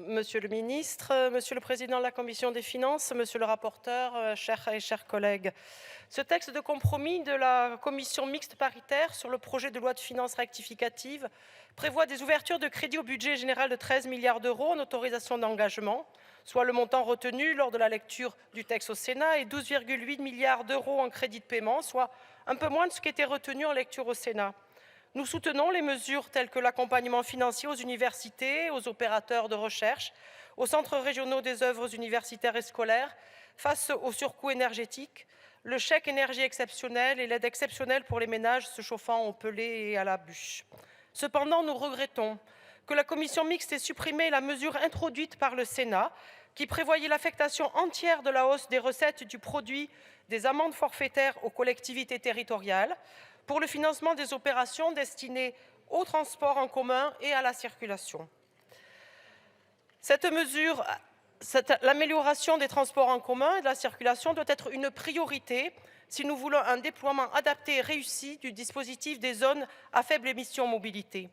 Monsieur le ministre, Monsieur le président de la Commission des finances, Monsieur le rapporteur, chers collègues, ce texte de compromis de la commission mixte paritaire sur le projet de loi de finances rectificative prévoit des ouvertures de crédits au budget général de 13 milliards d'euros en autorisations d'engagement, soit le montant retenu lors de la lecture du texte au Sénat, et 12,8 milliards d'euros en crédits de paiement, soit un peu moins de ce qui était retenu en lecture au Sénat. Nous soutenons les mesures telles que l'accompagnement financier aux universités, aux opérateurs de recherche, aux centres régionaux des œuvres universitaires et scolaires face aux surcoûts énergétiques, le chèque énergie exceptionnel et l'aide exceptionnelle pour les ménages se chauffant au pellet et à la bûche. Cependant, nous regrettons que la commission mixte ait supprimé la mesure introduite par le Sénat qui prévoyait l'affectation entière de la hausse des recettes du produit des amendes forfaitaires aux collectivités territoriales pour le financement des opérations destinées au transport en commun et à la circulation. Cette mesure, l'amélioration des transports en commun et de la circulation doit être une priorité si nous voulons un déploiement adapté et réussi du dispositif des zones à faible émission mobilité.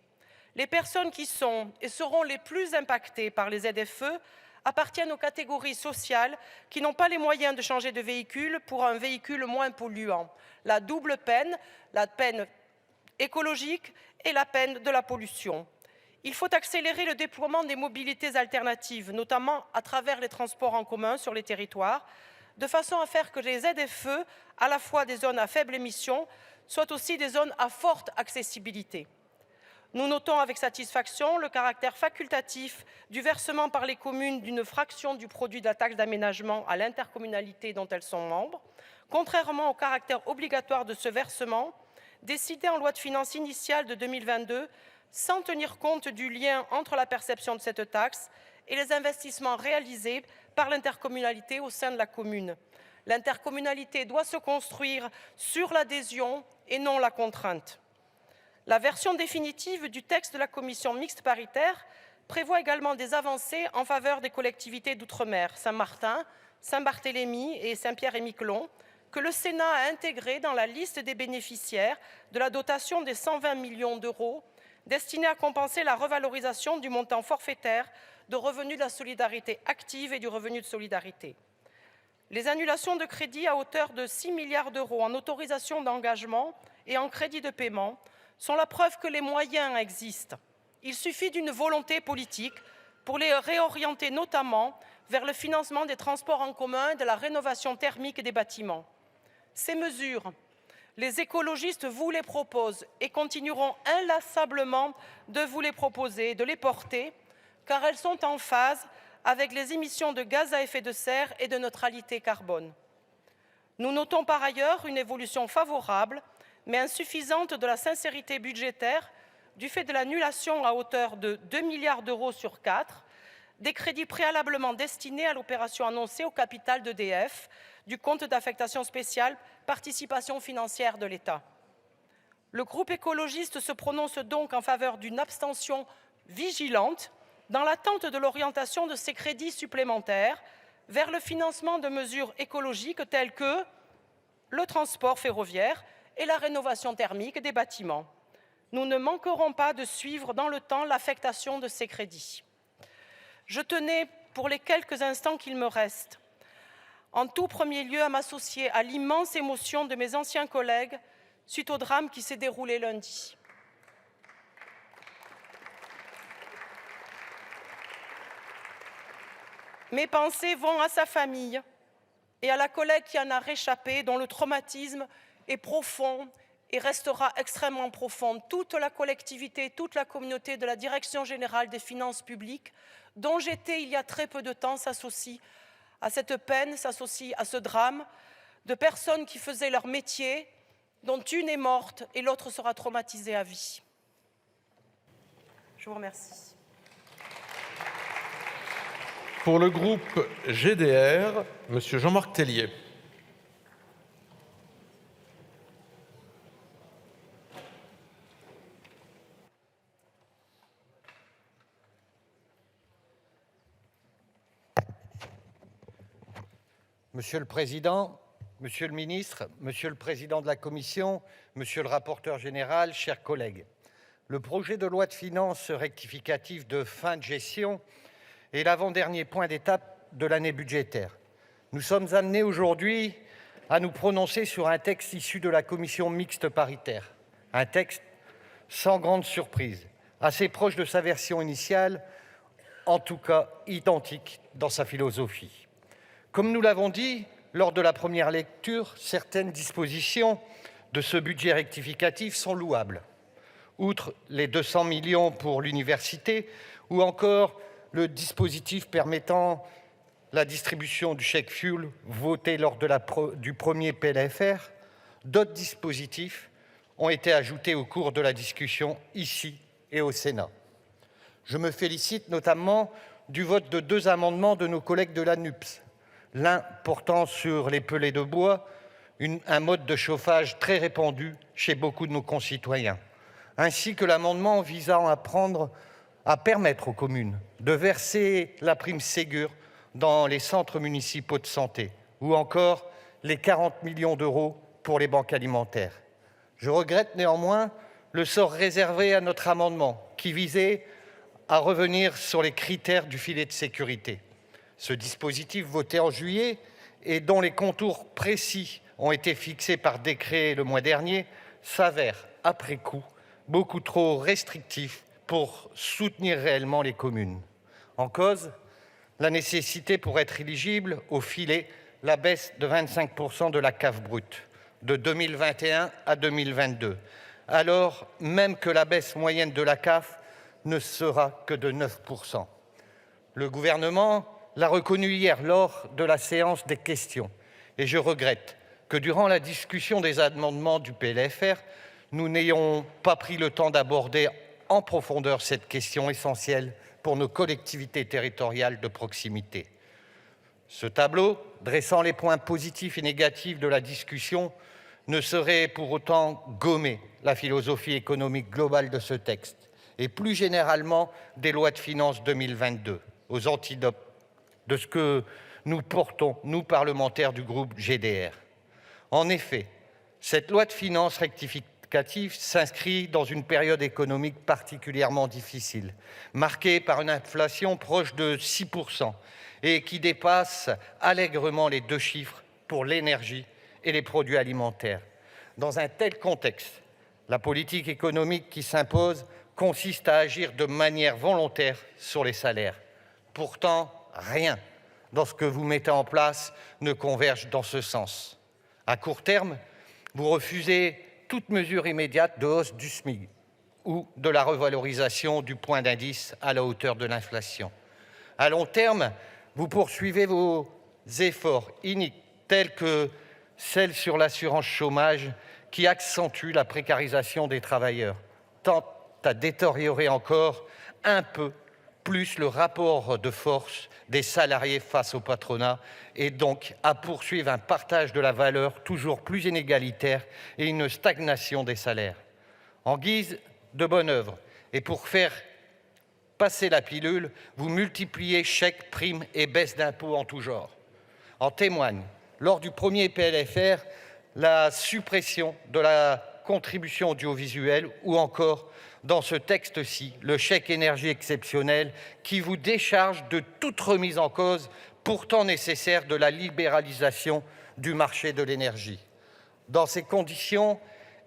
Les personnes qui sont et seront les plus impactées par les ZFE appartiennent aux catégories sociales qui n'ont pas les moyens de changer de véhicule pour un véhicule moins polluant. La double peine, la peine écologique et la peine de la pollution. Il faut accélérer le déploiement des mobilités alternatives, notamment à travers les transports en commun sur les territoires, de façon à faire que les ZFE, à la fois des zones à faible émission, soient aussi des zones à forte accessibilité. Nous notons avec satisfaction le caractère facultatif du versement par les communes d'une fraction du produit de la taxe d'aménagement à l'intercommunalité dont elles sont membres, contrairement au caractère obligatoire de ce versement, décidé en loi de finances initiale de 2022, sans tenir compte du lien entre la perception de cette taxe et les investissements réalisés par l'intercommunalité au sein de la commune. L'intercommunalité doit se construire sur l'adhésion et non la contrainte. La version définitive du texte de la commission mixte paritaire prévoit également des avancées en faveur des collectivités d'outre-mer, Saint-Martin, Saint-Barthélemy et Saint-Pierre-et-Miquelon, que le Sénat a intégré dans la liste des bénéficiaires de la dotation des 120 millions d'euros destiné à compenser la revalorisation du montant forfaitaire de revenu de la solidarité active et du revenu de solidarité. Les annulations de crédits à hauteur de 6 milliards d'euros en autorisations d'engagement et en crédits de paiement sont la preuve que les moyens existent. Il suffit d'une volonté politique pour les réorienter notamment vers le financement des transports en commun et de la rénovation thermique des bâtiments. Ces mesures, les écologistes vous les proposent et continueront inlassablement de vous les proposer, de les porter, car elles sont en phase avec les émissions de gaz à effet de serre et de neutralité carbone. Nous notons par ailleurs une évolution favorable, mais insuffisante de la sincérité budgétaire du fait de l'annulation à hauteur de 2 milliards d'euros sur 4 des crédits préalablement destinés à l'opération annoncée au capital d'EDF du compte d'affectation spéciale participation financière de l'État. Le groupe écologiste se prononce donc en faveur d'une abstention vigilante dans l'attente de l'orientation de ces crédits supplémentaires vers le financement de mesures écologiques telles que le transport ferroviaire et la rénovation thermique des bâtiments. Nous ne manquerons pas de suivre dans le temps l'affectation de ces crédits. Je tenais, pour les quelques instants qu'il me reste, en tout premier lieu à m'associer à l'immense émotion de mes anciens collègues suite au drame qui s'est déroulé lundi. Mes pensées vont à sa famille et à la collègue qui en a réchappé, dont le traumatisme est profond et restera extrêmement profond. Toute la collectivité, toute la communauté de la Direction générale des finances publiques, dont j'étais il y a très peu de temps, s'associe à cette peine, s'associe à ce drame de personnes qui faisaient leur métier, dont une est morte et l'autre sera traumatisée à vie. Je vous remercie. Pour le groupe GDR, M. Jean-Marc Tellier. Monsieur le Président, Monsieur le Ministre, Monsieur le Président de la Commission, Monsieur le rapporteur général, chers collègues, le projet de loi de finances rectificative de fin de gestion est l'avant-dernier point d'étape de l'année budgétaire. Nous sommes amenés aujourd'hui à nous prononcer sur un texte issu de la commission mixte paritaire, un texte sans grande surprise, assez proche de sa version initiale, en tout cas identique dans sa philosophie. Comme nous l'avons dit lors de la première lecture, certaines dispositions de ce budget rectificatif sont louables. Outre les 200 millions pour l'université ou encore le dispositif permettant la distribution du chèque fuel voté lors du premier PLFR, d'autres dispositifs ont été ajoutés au cours de la discussion ici et au Sénat. Je me félicite notamment du vote de 2 amendements de nos collègues de la NUPES, l'un portant sur les pellets de bois, un mode de chauffage très répandu chez beaucoup de nos concitoyens, ainsi que l'amendement visant à permettre aux communes de verser la prime Ségur dans les centres municipaux de santé, ou encore les 40 millions d'euros pour les banques alimentaires. Je regrette néanmoins le sort réservé à notre amendement qui visait à revenir sur les critères du filet de sécurité. Ce dispositif voté en juillet et dont les contours précis ont été fixés par décret le mois dernier s'avère, après coup, beaucoup trop restrictif pour soutenir réellement les communes. En cause, la nécessité pour être éligible au filet, la baisse de 25% de la CAF brute de 2021 à 2022, alors même que la baisse moyenne de la CAF ne sera que de 9%. Le gouvernement l'a reconnu hier lors de la séance des questions et je regrette que durant la discussion des amendements du PLFR, nous n'ayons pas pris le temps d'aborder en profondeur cette question essentielle pour nos collectivités territoriales de proximité. Ce tableau, dressant les points positifs et négatifs de la discussion, ne saurait pour autant gommer la philosophie économique globale de ce texte et plus généralement des lois de finances 2022, aux antidotes de ce que nous portons, nous parlementaires du groupe GDR. En effet, cette loi de finances rectificatif s'inscrit dans une période économique particulièrement difficile, marquée par une inflation proche de 6% et qui dépasse allègrement les 2 chiffres pour l'énergie et les produits alimentaires. Dans un tel contexte, la politique économique qui s'impose consiste à agir de manière volontaire sur les salaires. Pourtant, rien dans ce que vous mettez en place ne converge dans ce sens. À court terme, vous refusez toute mesure immédiate de hausse du SMIC ou de la revalorisation du point d'indice à la hauteur de l'inflation. À long terme, vous poursuivez vos efforts iniques tels que celle sur l'assurance chômage qui accentue la précarisation des travailleurs, tend à détériorer encore un peu plus le rapport de force des salariés face au patronat et donc à poursuivre un partage de la valeur toujours plus inégalitaire et une stagnation des salaires. En guise de bonne œuvre et pour faire passer la pilule, vous multipliez chèques, primes et baisses d'impôts en tout genre. En témoigne, lors du premier PLFR, la suppression de la contribution audiovisuelle ou encore, dans ce texte-ci, le chèque énergie exceptionnel qui vous décharge de toute remise en cause, pourtant nécessaire, de la libéralisation du marché de l'énergie. Dans ces conditions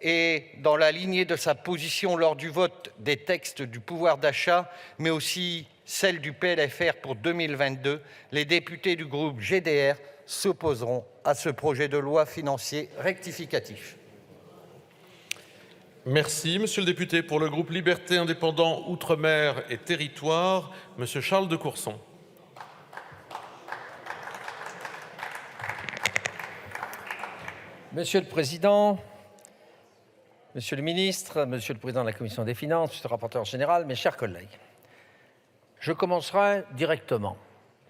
et dans la lignée de sa position lors du vote des textes du pouvoir d'achat, mais aussi celle du PLFR pour 2022, les députés du groupe GDR s'opposeront à ce projet de loi financier rectificatif. Merci, monsieur le député. Pour le groupe Liberté, Indépendants, Outre-mer et Territoires, monsieur Charles de Courson. Monsieur le Président, Monsieur le Ministre, Monsieur le Président de la Commission des Finances, Monsieur le rapporteur général, mes chers collègues, je commencerai directement.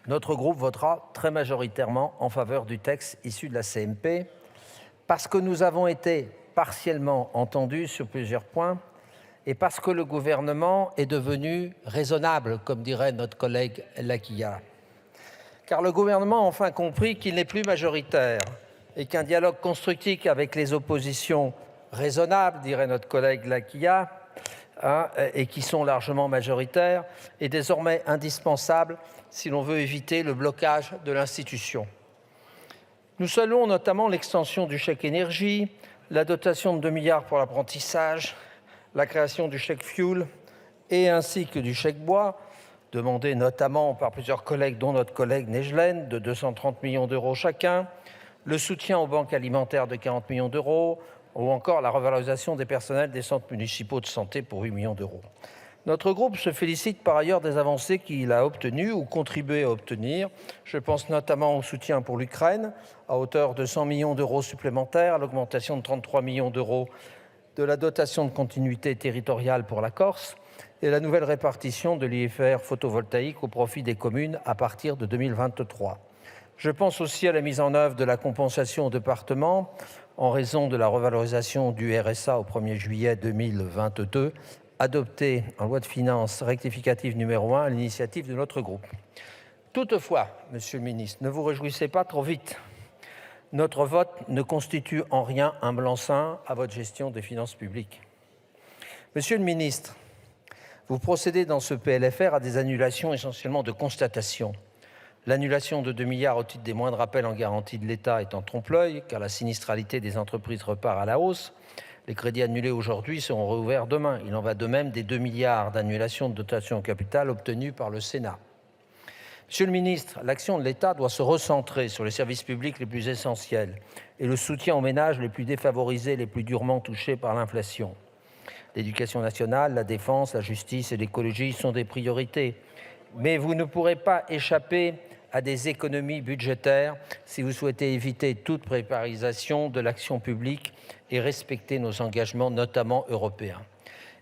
Notre groupe votera très majoritairement en faveur du texte issu de la CMP parce que nous avons été partiellement entendus sur plusieurs points et parce que le gouvernement est devenu raisonnable, comme dirait notre collègue Lakhia. Car le gouvernement a enfin compris qu'il n'est plus majoritaire et qu'un dialogue constructif avec les oppositions raisonnables, dirait notre collègue Lakhia, et qui sont largement majoritaires, est désormais indispensable si l'on veut éviter le blocage de l'institution. Nous saluons notamment l'extension du chèque énergie, la dotation de 2 milliards pour l'apprentissage, la création du chèque fuel et ainsi que du chèque bois, demandé notamment par plusieurs collègues, dont notre collègue Negelen, de 230 millions d'euros chacun, le soutien aux banques alimentaires de 40 millions d'euros, ou encore la revalorisation des personnels des centres municipaux de santé pour 8 millions d'euros. Notre groupe se félicite par ailleurs des avancées qu'il a obtenues ou contribué à obtenir. Je pense notamment au soutien pour l'Ukraine, à hauteur de 100 millions d'euros supplémentaires, l'augmentation de 33 millions d'euros de la dotation de continuité territoriale pour la Corse et la nouvelle répartition de l'IFR photovoltaïque au profit des communes à partir de 2023. Je pense aussi à la mise en œuvre de la compensation aux départements en raison de la revalorisation du RSA au 1er juillet 2022, adoptée en loi de finances rectificative numéro 1 à l'initiative de notre groupe. Toutefois, Monsieur le Ministre, ne vous réjouissez pas trop vite. Notre vote ne constitue en rien un blanc-seing à votre gestion des finances publiques. Monsieur le Ministre, vous procédez dans ce PLFR à des annulations essentiellement de constatation. L'annulation de 2 milliards au titre des moindres appels en garantie de l'État est en trompe-l'œil, car la sinistralité des entreprises repart à la hausse. Les crédits annulés aujourd'hui seront réouverts demain. Il en va de même des 2 milliards d'annulation de dotation au capital obtenus par le Sénat. Monsieur le ministre, l'action de l'État doit se recentrer sur les services publics les plus essentiels et le soutien aux ménages les plus défavorisés, les plus durement touchés par l'inflation. L'éducation nationale, la défense, la justice et l'écologie sont des priorités. Mais vous ne pourrez pas échapper à des économies budgétaires si vous souhaitez éviter toute précarisation de l'action publique et respecter nos engagements, notamment européens.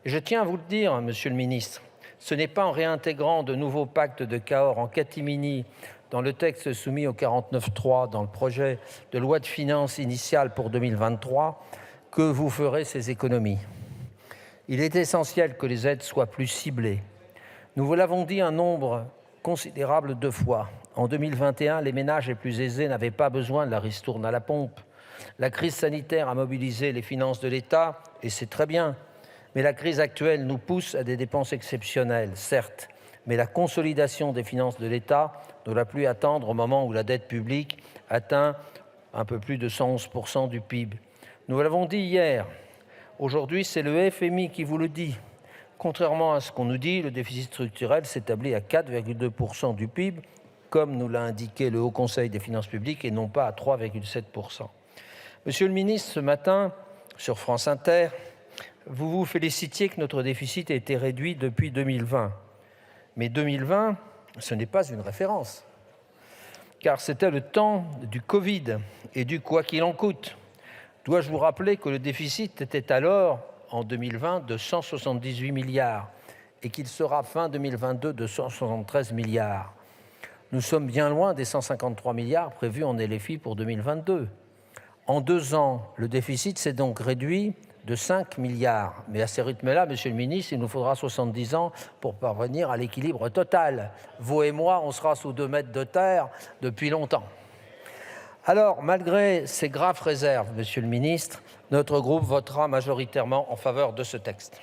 Et je tiens à vous le dire, Monsieur le Ministre, ce n'est pas en réintégrant de nouveaux pactes de Cahors en catimini dans le texte soumis au 49.3 dans le projet de loi de finances initiale pour 2023 que vous ferez ces économies. Il est essentiel que les aides soient plus ciblées. Nous vous l'avons dit un nombre considérable de fois. En 2021, les ménages les plus aisés n'avaient pas besoin de la ristourne à la pompe. La crise sanitaire a mobilisé les finances de l'État, et c'est très bien. Mais la crise actuelle nous pousse à des dépenses exceptionnelles, certes. Mais la consolidation des finances de l'État ne doit plus attendre au moment où la dette publique atteint un peu plus de 111% du PIB. Nous l'avons dit hier. Aujourd'hui, c'est le FMI qui vous le dit. Contrairement à ce qu'on nous dit, le déficit structurel s'établit à 4,2% du PIB, comme nous l'a indiqué le Haut Conseil des finances publiques, et non pas à 3,7%. Monsieur le ministre, ce matin, sur France Inter, vous vous félicitiez que notre déficit ait été réduit depuis 2020. Mais 2020, ce n'est pas une référence, car c'était le temps du Covid et du quoi qu'il en coûte. Dois-je vous rappeler que le déficit était alors, en 2020, de 178 milliards et qu'il sera fin 2022 de 173 milliards. Nous sommes bien loin des 153 milliards prévus en LFI pour 2022. En 2 ans, le déficit s'est donc réduit de 5 milliards. Mais à ce rythme-là, Monsieur le ministre, il nous faudra 70 ans pour parvenir à l'équilibre total. Vous et moi, on sera sous 2 mètres de terre depuis longtemps. Alors, malgré ces graves réserves, Monsieur le ministre, notre groupe votera majoritairement en faveur de ce texte.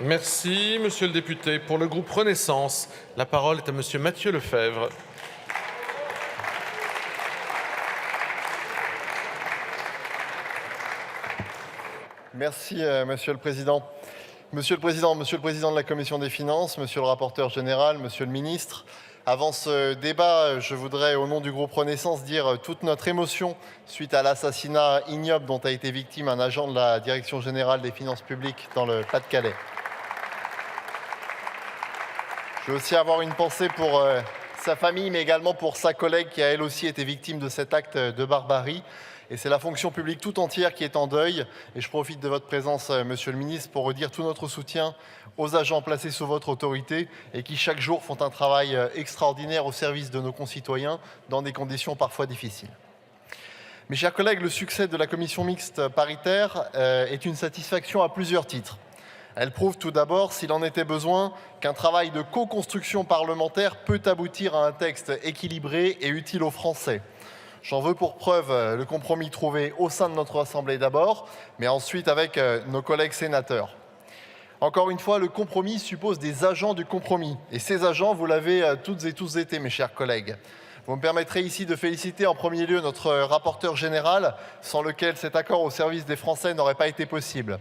Merci, Monsieur le député. Pour le groupe Renaissance, la parole est à Monsieur Mathieu Lefèvre. Merci, Monsieur le Président. Monsieur le Président de la Commission des Finances, Monsieur le rapporteur général, Monsieur le ministre, avant ce débat, je voudrais, au nom du groupe Renaissance, dire toute notre émotion suite à l'assassinat ignoble dont a été victime un agent de la Direction générale des finances publiques dans le Pas-de-Calais. Je veux aussi avoir une pensée pour sa famille, mais également pour sa collègue qui a elle aussi été victime de cet acte de barbarie. Et c'est la fonction publique tout entière qui est en deuil. Et je profite de votre présence, Monsieur le ministre, pour redire tout notre soutien aux agents placés sous votre autorité et qui chaque jour font un travail extraordinaire au service de nos concitoyens dans des conditions parfois difficiles. Mes chers collègues, le succès de la commission mixte paritaire est une satisfaction à plusieurs titres. Elle prouve tout d'abord, s'il en était besoin, qu'un travail de co-construction parlementaire peut aboutir à un texte équilibré et utile aux Français. J'en veux pour preuve le compromis trouvé au sein de notre Assemblée d'abord, mais ensuite avec nos collègues sénateurs. Encore une fois, le compromis suppose des agents du compromis. Et ces agents, vous l'avez toutes et tous été, mes chers collègues. Vous me permettrez ici de féliciter en premier lieu notre rapporteur général, sans lequel cet accord au service des Français n'aurait pas été possible.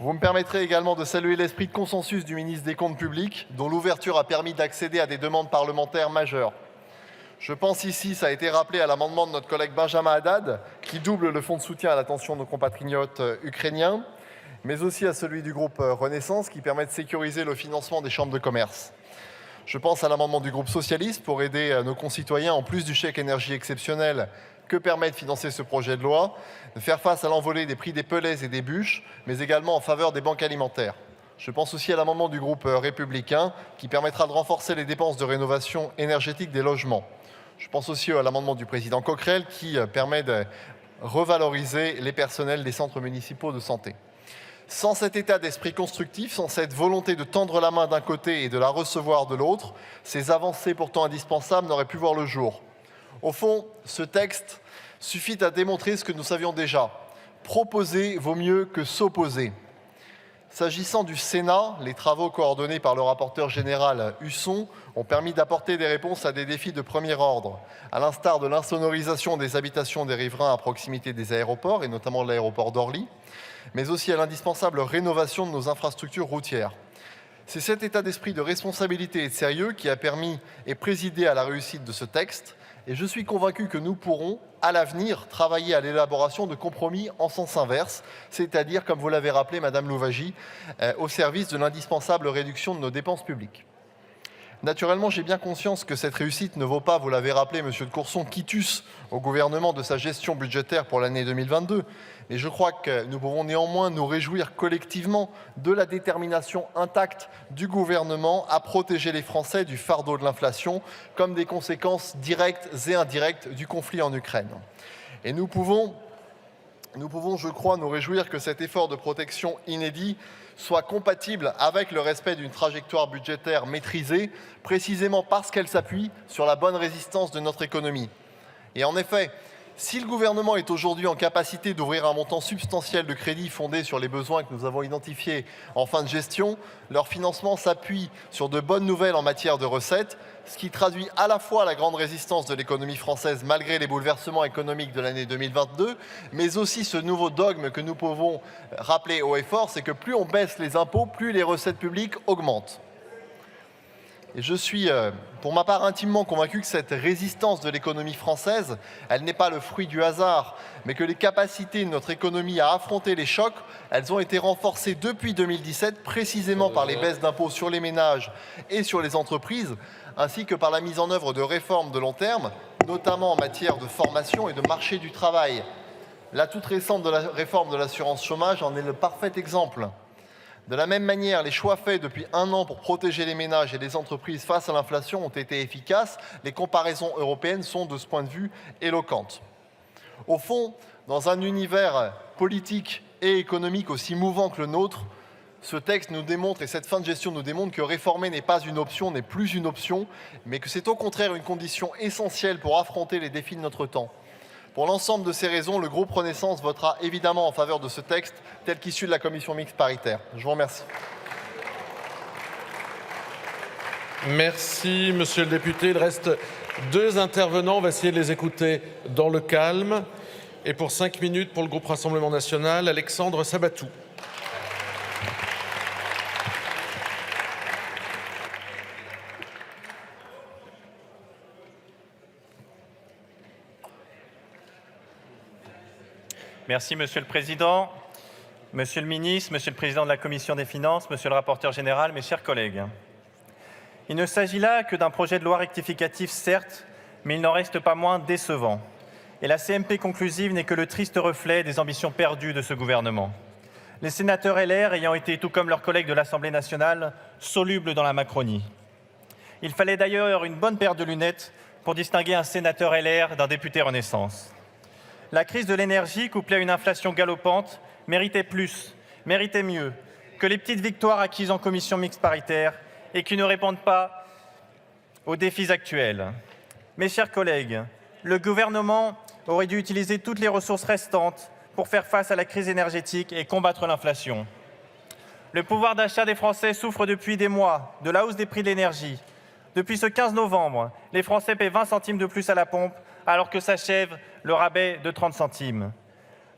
Vous me permettrez également de saluer l'esprit de consensus du ministre des Comptes publics, dont l'ouverture a permis d'accéder à des demandes parlementaires majeures. Je pense ici, ça a été rappelé, à l'amendement de notre collègue Benjamin Haddad, qui double le fonds de soutien à l'attention de nos compatriotes ukrainiens, mais aussi à celui du groupe Renaissance, qui permet de sécuriser le financement des chambres de commerce. Je pense à l'amendement du groupe socialiste pour aider nos concitoyens, en plus du chèque énergie exceptionnel que permet de financer ce projet de loi, de faire face à l'envolée des prix des pellets et des bûches, mais également en faveur des banques alimentaires. Je pense aussi à l'amendement du groupe républicain, qui permettra de renforcer les dépenses de rénovation énergétique des logements. Je pense aussi à l'amendement du président Coquerel qui permet de revaloriser les personnels des centres municipaux de santé. Sans cet état d'esprit constructif, sans cette volonté de tendre la main d'un côté et de la recevoir de l'autre, ces avancées pourtant indispensables n'auraient pu voir le jour. Au fond, ce texte suffit à démontrer ce que nous savions déjà. Proposer vaut mieux que s'opposer. S'agissant du Sénat, les travaux coordonnés par le rapporteur général Husson ont permis d'apporter des réponses à des défis de premier ordre, à l'instar de l'insonorisation des habitations des riverains à proximité des aéroports, et notamment de l'aéroport d'Orly, mais aussi à l'indispensable rénovation de nos infrastructures routières. C'est cet état d'esprit de responsabilité et de sérieux qui a permis et présidé à la réussite de ce texte, et je suis convaincu que nous pourrons, à l'avenir, travailler à l'élaboration de compromis en sens inverse, c'est-à-dire, comme vous l'avez rappelé, Madame Louwagie, au service de l'indispensable réduction de nos dépenses publiques. Naturellement, j'ai bien conscience que cette réussite ne vaut pas, vous l'avez rappelé, Monsieur de Courson, quitus au gouvernement de sa gestion budgétaire pour l'année 2022. Mais je crois que nous pouvons néanmoins nous réjouir collectivement de la détermination intacte du gouvernement à protéger les Français du fardeau de l'inflation comme des conséquences directes et indirectes du conflit en Ukraine. Et nous pouvons, je crois, nous réjouir que cet effort de protection inédit soit compatible avec le respect d'une trajectoire budgétaire maîtrisée, précisément parce qu'elle s'appuie sur la bonne résistance de notre économie. Et en effet, si le gouvernement est aujourd'hui en capacité d'ouvrir un montant substantiel de crédits fondé sur les besoins que nous avons identifiés en fin de gestion, leur financement s'appuie sur de bonnes nouvelles en matière de recettes, ce qui traduit à la fois la grande résistance de l'économie française malgré les bouleversements économiques de l'année 2022, mais aussi ce nouveau dogme que nous pouvons rappeler haut et fort, c'est que plus on baisse les impôts, plus les recettes publiques augmentent. Et je suis, pour ma part, intimement convaincu que cette résistance de l'économie française, elle n'est pas le fruit du hasard, mais que les capacités de notre économie à affronter les chocs, elles ont été renforcées depuis 2017, précisément par les baisses d'impôts sur les ménages et sur les entreprises, ainsi que par la mise en œuvre de réformes de long terme, notamment en matière de formation et de marché du travail. La toute récente de la réforme de l'assurance chômage en est le parfait exemple. De la même manière, les choix faits depuis 1 an pour protéger les ménages et les entreprises face à l'inflation ont été efficaces. Les comparaisons européennes sont, de ce point de vue, éloquentes. Au fond, dans un univers politique et économique aussi mouvant que le nôtre, ce texte nous démontre, et cette fin de gestion nous démontre que réformer n'est pas une option, n'est plus une option, mais que c'est au contraire une condition essentielle pour affronter les défis de notre temps. Pour l'ensemble de ces raisons, le groupe Renaissance votera évidemment en faveur de ce texte tel qu'issu de la commission mixte paritaire. Je vous remercie. Merci, monsieur le député. Il reste 2 intervenants. On va essayer de les écouter dans le calme. Et pour 5 minutes, pour le groupe Rassemblement National, Alexandre Sabatou. Merci, Monsieur le Président, Monsieur le Ministre, Monsieur le Président de la Commission des Finances, Monsieur le rapporteur général, mes chers collègues. Il ne s'agit là que d'un projet de loi rectificatif, certes, mais il n'en reste pas moins décevant. Et la CMP conclusive n'est que le triste reflet des ambitions perdues de ce gouvernement. Les sénateurs LR ayant été, tout comme leurs collègues de l'Assemblée nationale, solubles dans la Macronie. Il fallait d'ailleurs une bonne paire de lunettes pour distinguer un sénateur LR d'un député Renaissance. La crise de l'énergie, couplée à une inflation galopante, méritait plus, méritait mieux que les petites victoires acquises en commission mixte paritaire et qui ne répondent pas aux défis actuels. Mes chers collègues, le gouvernement aurait dû utiliser toutes les ressources restantes pour faire face à la crise énergétique et combattre l'inflation. Le pouvoir d'achat des Français souffre depuis des mois de la hausse des prix de l'énergie. Depuis ce 15 novembre, les Français paient 20 centimes de plus à la pompe alors que s'achève le rabais de 30 centimes.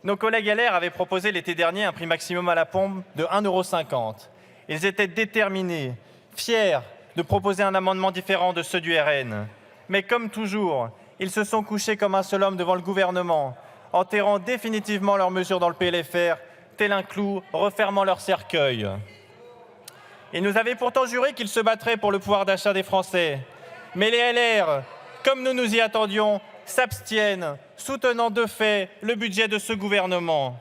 Nos collègues LR avaient proposé l'été dernier un prix maximum à la pompe de 1,50 €. Ils étaient déterminés, fiers de proposer un amendement différent de ceux du RN. Mais comme toujours, ils se sont couchés comme un seul homme devant le gouvernement, enterrant définitivement leurs mesures dans le PLFR, tel un clou refermant leur cercueil. Ils nous avaient pourtant juré qu'ils se battraient pour le pouvoir d'achat des Français. Mais les LR, comme nous nous y attendions, s'abstiennent, soutenant de fait le budget de ce gouvernement.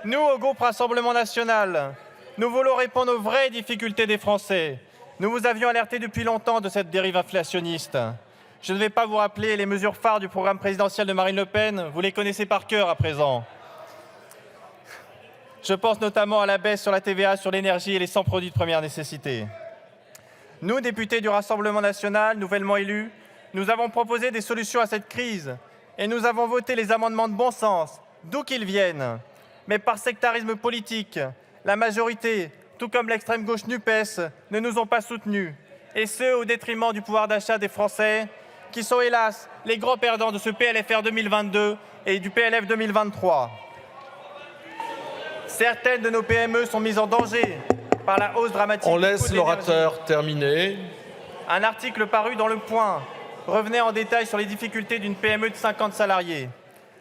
Nous, au groupe Rassemblement National, nous voulons répondre aux vraies difficultés des Français. Nous vous avions alerté depuis longtemps de cette dérive inflationniste. Je ne vais pas vous rappeler les mesures phares du programme présidentiel de Marine Le Pen, vous les connaissez par cœur à présent. Je pense notamment à la baisse sur la TVA sur l'énergie et les 100 produits de première nécessité. Nous, députés du Rassemblement National, nouvellement élus, nous avons proposé des solutions à cette crise et nous avons voté les amendements de bon sens, d'où qu'ils viennent. Mais par sectarisme politique, la majorité, tout comme l'extrême gauche NUPES, ne nous ont pas soutenus. Et ce, au détriment du pouvoir d'achat des Français, qui sont hélas les grands perdants de ce PLFR 2022 et du PLF 2023. Certaines de nos PME sont mises en danger par la hausse dramatique. On laisse l'orateur terminer. Un article paru dans Le Point revenait en détail sur les difficultés d'une PME de 50 salariés.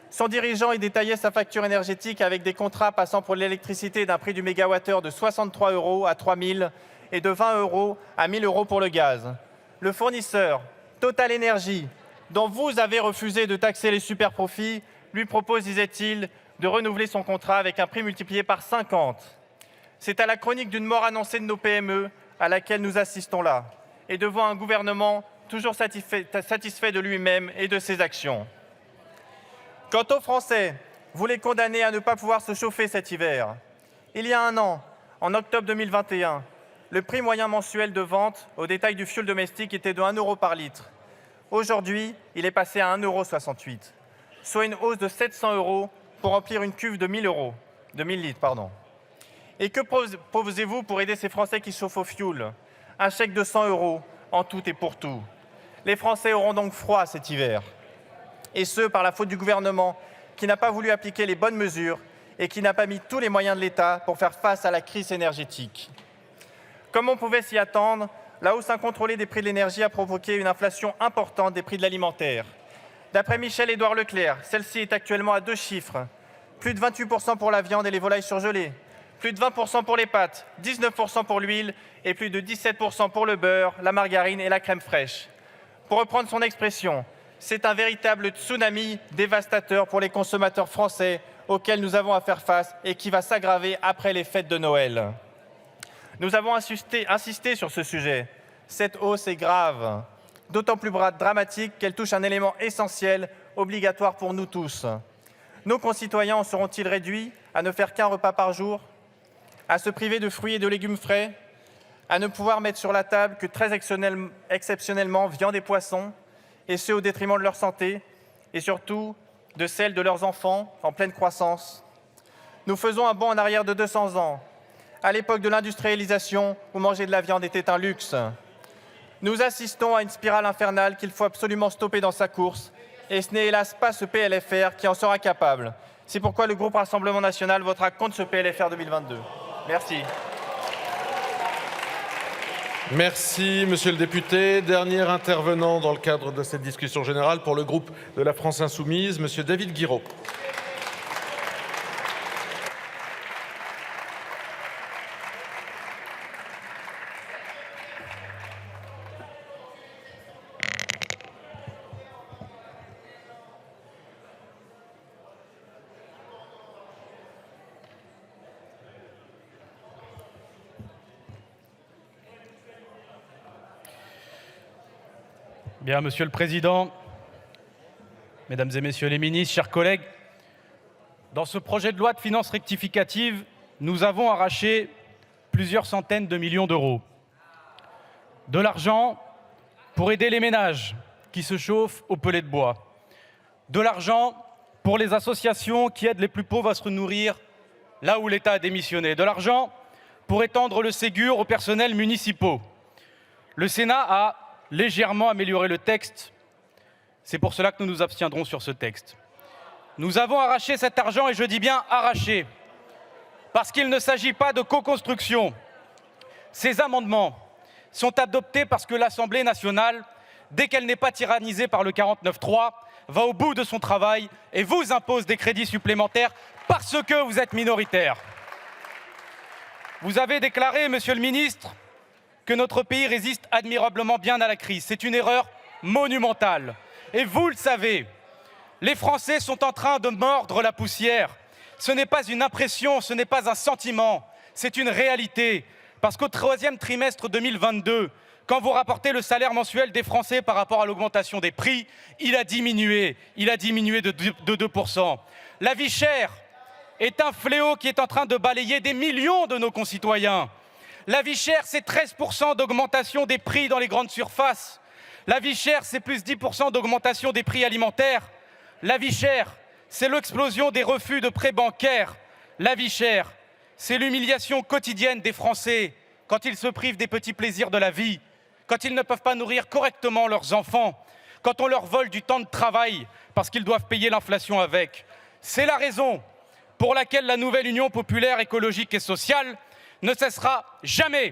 Son dirigeant y détaillait sa facture énergétique avec des contrats passant pour l'électricité d'un prix du mégawattheure de 63 € à 3 000 et de 20 € à 1 000 € pour le gaz. Le fournisseur, Total Énergie, dont vous avez refusé de taxer les superprofits, lui propose, disait-il, de renouveler son contrat avec un prix multiplié par 50. C'est à la chronique d'une mort annoncée de nos PME à laquelle nous assistons là, et devant un gouvernement toujours satisfait de lui-même et de ses actions. Quant aux Français, vous les condamnez à ne pas pouvoir se chauffer cet hiver. Il y a 1 an, en octobre 2021, le prix moyen mensuel de vente au détail du fioul domestique était de 1 € par litre. Aujourd'hui, il est passé à 1,68 €, soit une hausse de 700 € pour remplir une cuve de 1000 litres. Et que proposez-vous pour aider ces Français qui chauffent au fioul? Un chèque de 100 € en tout et pour tout. Les Français auront donc froid cet hiver. Et ce, par la faute du gouvernement qui n'a pas voulu appliquer les bonnes mesures et qui n'a pas mis tous les moyens de l'État pour faire face à la crise énergétique. Comme on pouvait s'y attendre, la hausse incontrôlée des prix de l'énergie a provoqué une inflation importante des prix de l'alimentaire. D'après Michel-Édouard Leclerc, celle-ci est actuellement à 2 chiffres. Plus de 28% pour la viande et les volailles surgelées, plus de 20% pour les pâtes, 19% pour l'huile et plus de 17% pour le beurre, la margarine et la crème fraîche. Pour reprendre son expression, c'est un véritable tsunami dévastateur pour les consommateurs français auxquels nous avons à faire face et qui va s'aggraver après les fêtes de Noël. Nous avons insisté sur ce sujet. Cette hausse est grave, d'autant plus dramatique qu'elle touche un élément essentiel, obligatoire pour nous tous. Nos concitoyens en seront-ils réduits à ne faire qu'un repas par jour, à se priver de fruits et de légumes frais, à ne pouvoir mettre sur la table que très exceptionnellement viande et poissons, et ce au détriment de leur santé, et surtout de celle de leurs enfants en pleine croissance. Nous faisons un bond en arrière de 200 ans, à l'époque de l'industrialisation où manger de la viande était un luxe. Nous assistons à une spirale infernale qu'il faut absolument stopper dans sa course, et ce n'est hélas pas ce PLFR qui en sera capable. C'est pourquoi le groupe Rassemblement National votera contre ce PLFR 2022. Merci. Merci, monsieur le député. Dernier intervenant dans le cadre de cette discussion générale pour le groupe de la France Insoumise, monsieur David Guiraud. Bien, Monsieur le Président, Mesdames et Messieurs les ministres, chers collègues, dans ce projet de loi de finances rectificative, nous avons arraché plusieurs centaines de millions d'euros. De l'argent pour aider les ménages qui se chauffent au pellet de bois. De l'argent pour les associations qui aident les plus pauvres à se nourrir là où l'État a démissionné. De l'argent pour étendre le Ségur aux personnels municipaux. Le Sénat a légèrement amélioré le texte. C'est pour cela que nous nous abstiendrons sur ce texte. Nous avons arraché cet argent, et je dis bien arraché, parce qu'il ne s'agit pas de co-construction. Ces amendements sont adoptés parce que l'Assemblée nationale, dès qu'elle n'est pas tyrannisée par le 49.3, va au bout de son travail et vous impose des crédits supplémentaires parce que vous êtes minoritaire. Vous avez déclaré, Monsieur le ministre, que notre pays résiste admirablement bien à la crise. C'est une erreur monumentale. Et vous le savez, les Français sont en train de mordre la poussière. Ce n'est pas une impression, ce n'est pas un sentiment, c'est une réalité. Parce qu'au troisième trimestre 2022, quand vous rapportez le salaire mensuel des Français par rapport à l'augmentation des prix, il a diminué de 2%. La vie chère est un fléau qui est en train de balayer des millions de nos concitoyens. La vie chère, c'est 13% d'augmentation des prix dans les grandes surfaces. La vie chère, c'est plus 10% d'augmentation des prix alimentaires. La vie chère, c'est l'explosion des refus de prêts bancaires. La vie chère, c'est l'humiliation quotidienne des Français quand ils se privent des petits plaisirs de la vie, quand ils ne peuvent pas nourrir correctement leurs enfants, quand on leur vole du temps de travail parce qu'ils doivent payer l'inflation avec. C'est la raison pour laquelle la nouvelle Union populaire écologique et sociale ne cessera jamais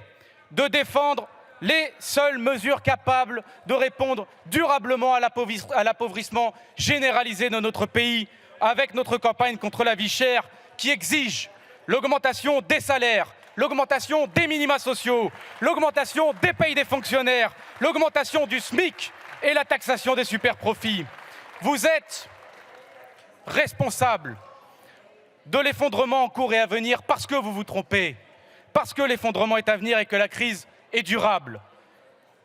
de défendre les seules mesures capables de répondre durablement à l'appauvrissement généralisé de notre pays, avec notre campagne contre la vie chère qui exige l'augmentation des salaires, l'augmentation des minima sociaux, l'augmentation des payes des fonctionnaires, l'augmentation du SMIC et la taxation des superprofits. Vous êtes responsable de l'effondrement en cours et à venir parce que vous vous trompez. Parce que l'effondrement est à venir et que la crise est durable.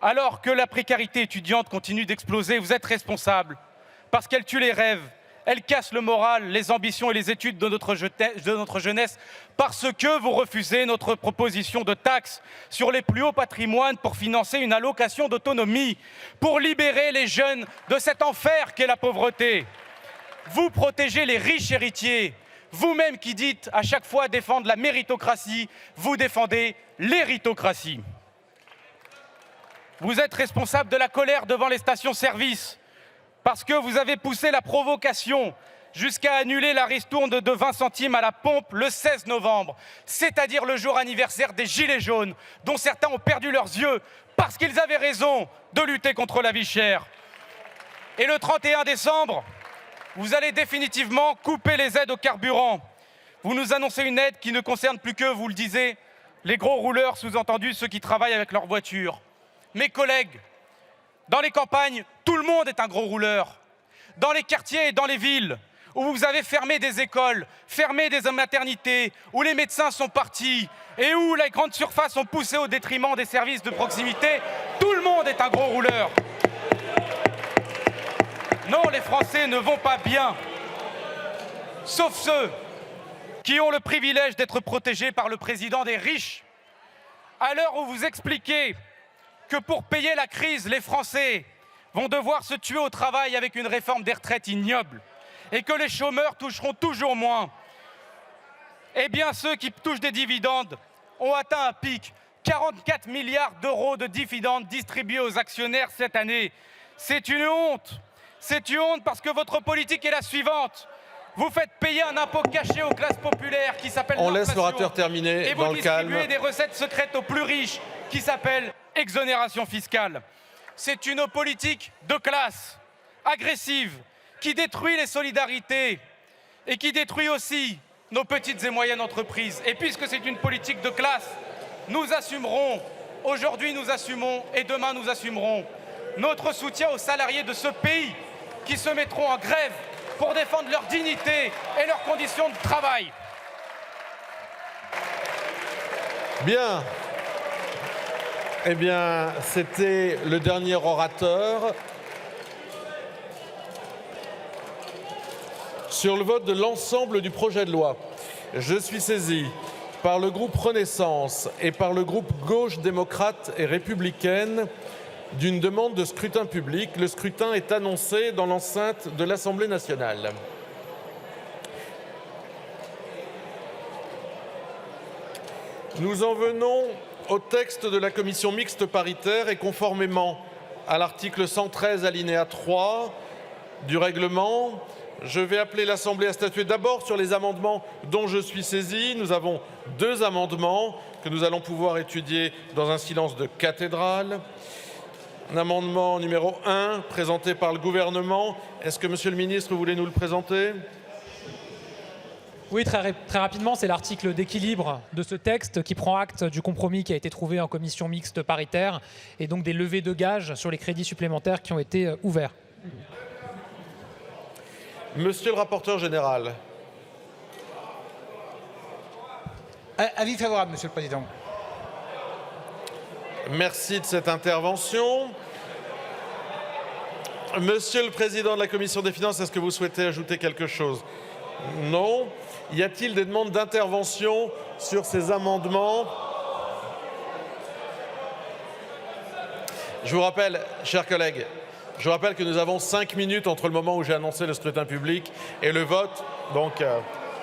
Alors que la précarité étudiante continue d'exploser, vous êtes responsable parce qu'elle tue les rêves, Elle casse le moral, les ambitions et les études de notre jeunesse parce que vous refusez notre proposition de taxe sur les plus hauts patrimoines pour financer une allocation d'autonomie, pour libérer les jeunes de cet enfer qu'est la pauvreté. Vous protégez les riches héritiers. Vous-même qui dites à chaque fois défendre la méritocratie, vous défendez l'héritocratie. Vous êtes responsable de la colère devant les stations-service parce que vous avez poussé la provocation jusqu'à annuler la ristourne de 20 centimes à la pompe le 16 novembre, c'est-à-dire le jour anniversaire des Gilets jaunes, dont certains ont perdu leurs yeux parce qu'ils avaient raison de lutter contre la vie chère. Et le 31 décembre, vous allez définitivement couper les aides au carburant. Vous nous annoncez une aide qui ne concerne plus que, vous le disiez, les gros rouleurs, sous-entendu ceux qui travaillent avec leur voiture. Mes collègues, dans les campagnes, tout le monde est un gros rouleur. Dans les quartiers et dans les villes, où vous avez fermé des écoles, fermé des maternités, où les médecins sont partis et où les grandes surfaces ont poussé au détriment des services de proximité, tout le monde est un gros rouleur. Non, les Français ne vont pas bien, sauf ceux qui ont le privilège d'être protégés par le président des riches. À l'heure où vous expliquez que pour payer la crise, les Français vont devoir se tuer au travail avec une réforme des retraites ignoble et que les chômeurs toucheront toujours moins, eh bien ceux qui touchent des dividendes ont atteint un pic, 44 milliards d'euros de dividendes distribués aux actionnaires cette année. C'est une honte. C'est une honte parce que votre politique est la suivante. Vous faites payer un impôt caché aux classes populaires qui s'appelle On laisse l'orateur terminer et dans vous le calme. distribuez des recettes secrètes aux plus riches qui s'appellent exonération fiscale. C'est une politique de classe, agressive, qui détruit les solidarités et qui détruit aussi nos petites et moyennes entreprises. Et puisque c'est une politique de classe, nous assumerons, aujourd'hui nous assumons et demain nous assumerons notre soutien aux salariés de ce pays qui se mettront en grève pour défendre leur dignité et leurs conditions de travail. Bien. Eh bien, c'était le dernier orateur. Sur le vote de l'ensemble du projet de loi, je suis saisi par le groupe Renaissance et par le groupe Gauche démocrate et républicaine d'une demande de scrutin public. Le scrutin est annoncé dans l'enceinte de l'Assemblée nationale. Nous en venons au texte de la commission mixte paritaire et conformément à l'article 113 alinéa 3 du règlement, je vais appeler l'Assemblée à statuer d'abord sur les amendements dont je suis saisi. Nous avons 2 amendements que nous allons pouvoir étudier dans un silence de cathédrale. Un amendement numéro 1 présenté par le gouvernement. Est-ce que Monsieur le ministre voulait nous le présenter ? Oui, très rapidement, c'est l'article d'équilibre de ce texte qui prend acte du compromis qui a été trouvé en commission mixte paritaire et donc des levées de gages sur les crédits supplémentaires qui ont été ouverts. Monsieur le rapporteur général. Avis favorable, Monsieur le Président. Merci de cette intervention. Monsieur le Président de la Commission des finances, est-ce que vous souhaitez ajouter quelque chose ? Non. Y a-t-il des demandes d'intervention sur ces amendements ? Je vous rappelle, chers collègues, que nous avons 5 minutes entre le moment où j'ai annoncé le scrutin public et le vote. Donc,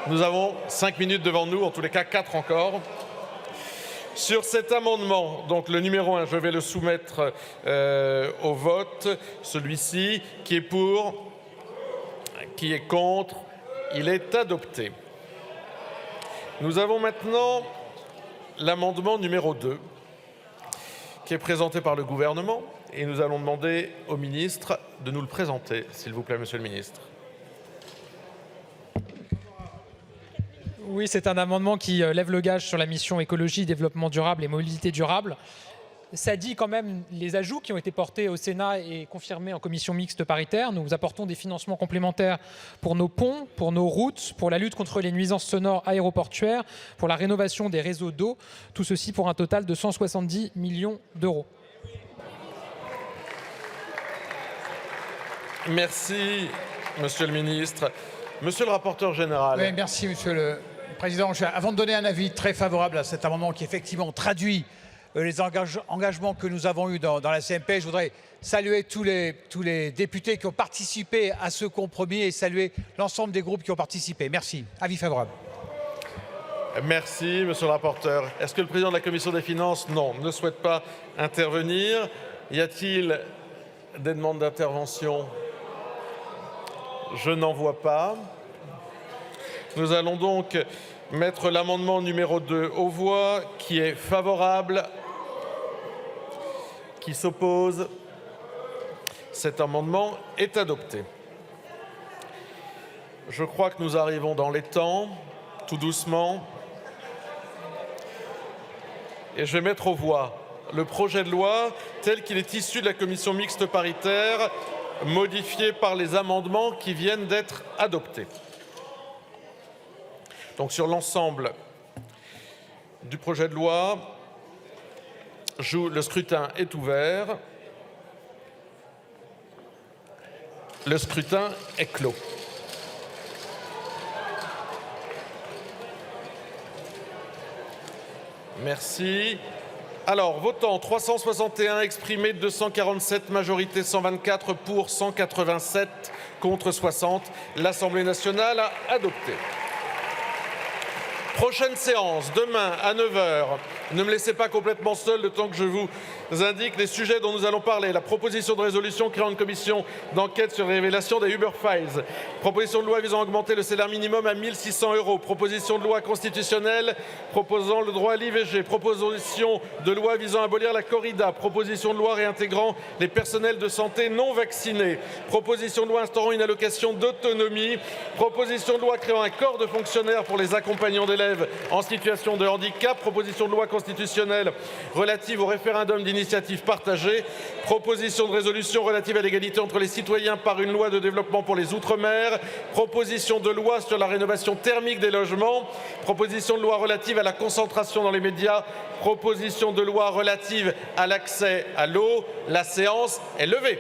nous avons 5 minutes devant nous, en tous les cas 4 encore. Sur cet amendement, donc le numéro 1, je vais le soumettre au vote. Celui-ci, qui est pour, qui est contre, il est adopté. Nous avons maintenant l'amendement numéro 2, qui est présenté par le gouvernement, et nous allons demander au ministre de nous le présenter, s'il vous plaît, monsieur le ministre. Oui, c'est un amendement qui lève le gage sur la mission écologie, développement durable et mobilité durable. Ça dit quand même les ajouts qui ont été portés au Sénat et confirmés en commission mixte paritaire. Nous apportons des financements complémentaires pour nos ponts, pour nos routes, pour la lutte contre les nuisances sonores aéroportuaires, pour la rénovation des réseaux d'eau. Tout ceci pour un total de 170 millions d'euros. Merci. Monsieur le ministre. Monsieur le rapporteur général. Oui, merci, Monsieur le Président. Avant de donner un avis très favorable à cet amendement qui effectivement traduit les engagements que nous avons eus dans la CMP, je voudrais saluer tous les députés qui ont participé à ce compromis et saluer l'ensemble des groupes qui ont participé. Merci. Avis favorable. Merci, monsieur le rapporteur. Est-ce que le président de la Commission des finances, non, ne souhaite pas intervenir? Y a-t-il des demandes d'intervention? Je n'en vois pas. Nous allons donc mettre l'amendement numéro 2 aux voix. Qui est favorable? Qui s'oppose? Cet amendement est adopté. Je crois que nous arrivons dans les temps, tout doucement. Et je vais mettre aux voix le projet de loi tel qu'il est issu de la commission mixte paritaire, modifié par les amendements qui viennent d'être adoptés. Donc sur l'ensemble du projet de loi, le scrutin est ouvert. Le scrutin est clos. Merci. Alors, votant 361, exprimé 247, majorité 124, pour 187, contre 60. L'Assemblée nationale a adopté. Prochaine séance, demain à 9 h. Ne me laissez pas complètement seul le temps que je vous indique les sujets dont nous allons parler. La proposition de résolution créant une commission d'enquête sur les révélations des Uber Files. Proposition de loi visant à augmenter le salaire minimum à 1 600 €. Proposition de loi constitutionnelle proposant le droit à l'IVG. Proposition de loi visant à abolir la corrida. Proposition de loi réintégrant les personnels de santé non vaccinés. Proposition de loi instaurant une allocation d'autonomie. Proposition de loi créant un corps de fonctionnaires pour les accompagnants d'élèves en situation de handicap. Proposition de loi constitutionnelle relative au référendum d'initiative partagée. Proposition de résolution relative à l'égalité entre les citoyens par une loi de développement pour les Outre-mer. Proposition de loi sur la rénovation thermique des logements. Proposition de loi relative à la concentration dans les médias. Proposition de loi relative à l'accès à l'eau. La séance est levée.